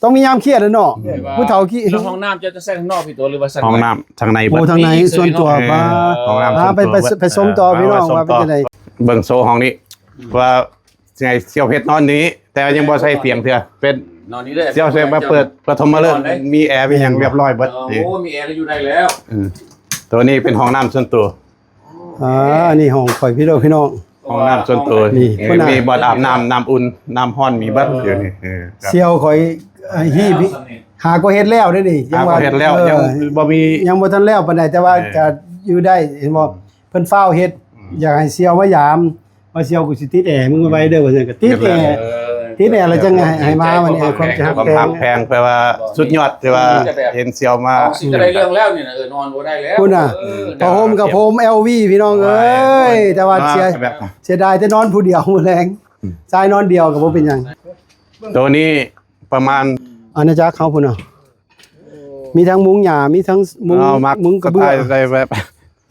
Speaker 1: ต้องมียามเครียดแล้วเนาะผู้เฒ่าขี้
Speaker 3: แล้วห้องน้ำจะใส่ข้างนอกพี่ตัวหรือว่าใส่
Speaker 2: ห้องน้ำทางใน
Speaker 1: โอ้ทางไหนส่วนตัวป้า
Speaker 2: ห้องน้ำ
Speaker 1: ไปสมต่อพี่น้องว่าเป็นจังได๋
Speaker 2: เบิ่งโซห้องนี้ว่าไงเสี่ยวเพชรนอนนี้ แต่ยังบ่ใส่เตียงเถื่อเป็น
Speaker 3: นอนนี้ได้
Speaker 2: เสี่ยวเสมาเปิดปฐมฤกษ์มีแอร์มีหยังเรียบร้อยเบิด
Speaker 3: โอ้มีแอร์ก็อยู่ได้แล้ว
Speaker 2: ตัวนี้เป็นห้องน้ำส่วนตัว
Speaker 1: อันนี้ห้องข่อยพี่น้อง
Speaker 2: ห้องน้ำส่วนตัว
Speaker 1: นี่คนน่ะ
Speaker 2: มีบ่อนอาบน้ำอุ่นน้ำร้อนมีเบิดอยู่นี่ครับ
Speaker 1: เสี่ยวข่อยฮีบหาก็เฮ็ดแล้วเด้อนี่
Speaker 2: หาก็เฮ็ดแล้วยังบ่มี
Speaker 1: ยังบ่ทันแล้วปานใดแต่ว่าจะอยู่ได้เห็นบ่เพิ่นฟ้าวเฮ็ดอยากให้เสี่ยวมายามว่าเสี่ยวกูสิติดแอร์มึงไว้เด้อว่าซั่นก็ติดแอร์แล้วจังให้มามันความจะฮัก
Speaker 2: ความ
Speaker 1: แพ
Speaker 2: หั
Speaker 1: ง
Speaker 2: กแพงแปลว่าสุดยอดที่ว่าเห็นเสี่ยวมา
Speaker 3: เอาสิก็ได้เรื่องแล้วนี่นะนอนบ่ได้แล้ว
Speaker 1: คุณน่ะผ้าห่มกับผม LV พี่น้องเอ้ยแต่ว่าเสียดายแต่นอนผู้เดียวมื้อแรงชายนอนเดียวก็บ่เป็นหยัง
Speaker 2: ตัวนี้ประมาณ
Speaker 1: อาณาจักรเขาพุ่นน่ะมีทั้งมุ้งหญ้ามีทั้งมุ้ง
Speaker 2: เอามัก
Speaker 1: มุ้งกระเบื้อง
Speaker 2: ได้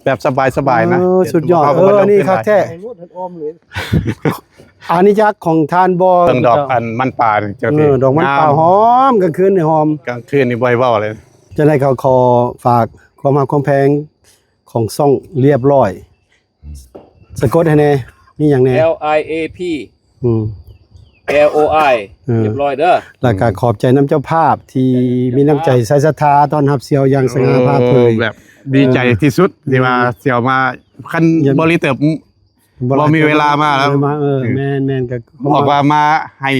Speaker 2: แบบสบายๆนะ
Speaker 1: สุดยอดนี่คักแท้
Speaker 4: ไอ้รถอันอ้อมเลย
Speaker 1: อานิจักรของทานบ่
Speaker 2: เบิ่งดอกอันมันป่านี่เจ้าที่
Speaker 1: ดอกมันป่าหอมกลางคืนนี่หอม
Speaker 2: กลางคืนนี่บ่อยเว้าเลย
Speaker 1: จะได้เขาขอฝากความรักความแพงของซ่องเรียบร้อย สะกดให้แน่มีหยังแน่
Speaker 3: LIAP
Speaker 1: อืม
Speaker 3: LOI เรียบร้อยเด้อ
Speaker 1: แล้วก็ขอบใจน้ำเจ้าภาพที่มีน้ำใจใส่ศรัทธาต้อนรับเสี่ยวอย่างสง่าผ่าเผย
Speaker 2: แบบดีใจที่สุดที่ว่าเสี่ยวมาคันบริเติบ บ่มีเวลามาแล้ว
Speaker 1: แม่นก็
Speaker 2: บอกว่ามาให้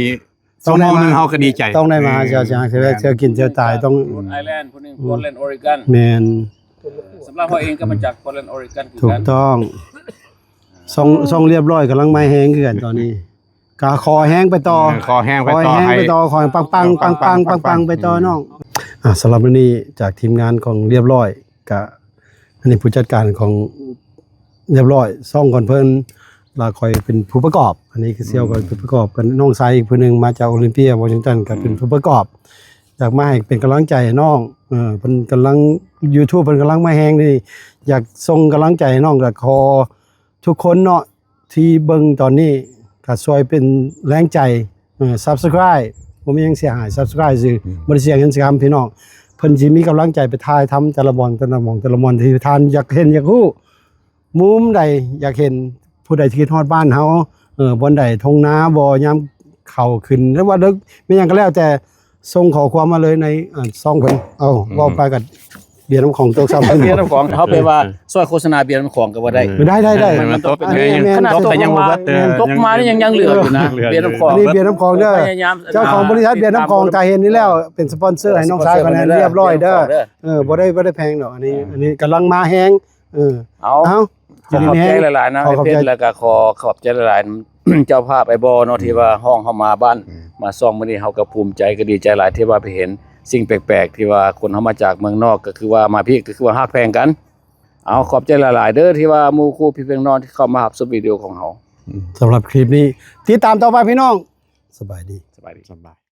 Speaker 2: ชั่วโมงหนึงเฮาก็ดีใจ
Speaker 1: ต้องได้มาเสี่ยวกินเสี่ยวตายต้อง
Speaker 3: โรดไอแลนด์คนหนึงโปรแลนด์ออริกัน
Speaker 1: แม่น
Speaker 3: สำหรับพ่อเองก็มาจากโปรแลนด์ออริกันคือ
Speaker 1: ถูก
Speaker 3: กัน
Speaker 1: ต้องส่งเรียบร้อยกำลังไม้แห้งคือกันตอนนี้กาคอแห้งไปต่อ
Speaker 2: คอแห้งไป
Speaker 1: คอย
Speaker 2: ต่อ
Speaker 1: แห้ง
Speaker 2: ให้
Speaker 1: ไปต่อคอยปังไปต่อน้องสำหรับวันนี้จากทีมงานของเรียบร้อยกับอันนี้ผู้จัดการของเรียบร้อยซ่องก่อนเพิ่นลาคอยเป็นผู้ประกอบ อันนี้คือเซี่ยวก็เป็นผู้ประกอบกันน้องชายอีกผู้หนึงมาจากโอลิมเปียวอชิงตันก็เป็นผู้ประกอบอยากมาให้เป็นกำลังใจให้น้องเพิ่นกำลัง YouTube เพิ่นกำลังมาแฮงนี่อยากส่งกำลังใจให้น้องก็ขอทุกคนเนาะที่เบิ่งตอนนี้ก็ช่วยเป็นแรงใจSubscribe บ่มีหยังเสียหาย Subscribe ซื่อบ่ได้เสียเงินสิครับพี่น้องเพิ่นสิมีกำลังใจไปถ่ายทำแต่ละบอนแต่ละหม่องแต่ละมอนที่ท่านอยากเห็นอยากฮู้มุมใดอยากเห็นผู้ใดที่คิดฮอดบ้านเฮาบ่อนใดทงนาบ่ยามเข้าขึ้นหรือว่าดึกไม่หยังก็แล้วแต่ส่งขอความมาเลยในช่องเพิ่นเอาเว้าไปกับเบียร์น้ำของตัวซ้ำเพิ่น
Speaker 3: เบียร์น้ำของเขาไปว่าซอยโฆษณาเบียร์น้ำของก็ว่าได้
Speaker 1: ได้
Speaker 2: มันตก
Speaker 1: อันนี้แม่น
Speaker 3: ขนาด
Speaker 2: ตกแต่ยังบ่เบิด
Speaker 3: ตกมานี่ยังเหลืออยู่นะเบียร์น้ำของ
Speaker 1: อันนี้เบียร์น้ำของเด้อ
Speaker 3: พยายาม
Speaker 1: เจ้าของบริษัทเบียร์น้ำของตาเห็นนี่แล้วเป็นสปอนเซอร์ให้น้องชายคนนั้นเรียบร้อยเด้อบ่ได้แพงดอกอันนี้กำลังมาแฮง
Speaker 3: เอา
Speaker 1: เอา
Speaker 3: ขอบใจหลายๆนะไอ้เพชรแล้วก็ขอบใจหลายๆ เจ้าภาพไอ้บอเนาะที่ว่าห้องเฮามาบ้านมาซ่อมมื้อนี้เฮาก็ภูมิใจก็ดีใจหลายที่ว่าไปเห็น สิ่งแปลกๆที่ว่าคนเฮามาจากเมืองนอกก็คือว่ามาพี่ก็คือว่าฮักแพงกันเอาขอบใจหลายๆเด้อที่ว่าหมู่คู่พี่เพียงน้องที่เข้ามารับชมวิดีโอของเฮา
Speaker 1: สำหรับคลิปนี้ติดตามต่อไปพี่น้องสบายดี
Speaker 3: สบายดี
Speaker 2: สบาย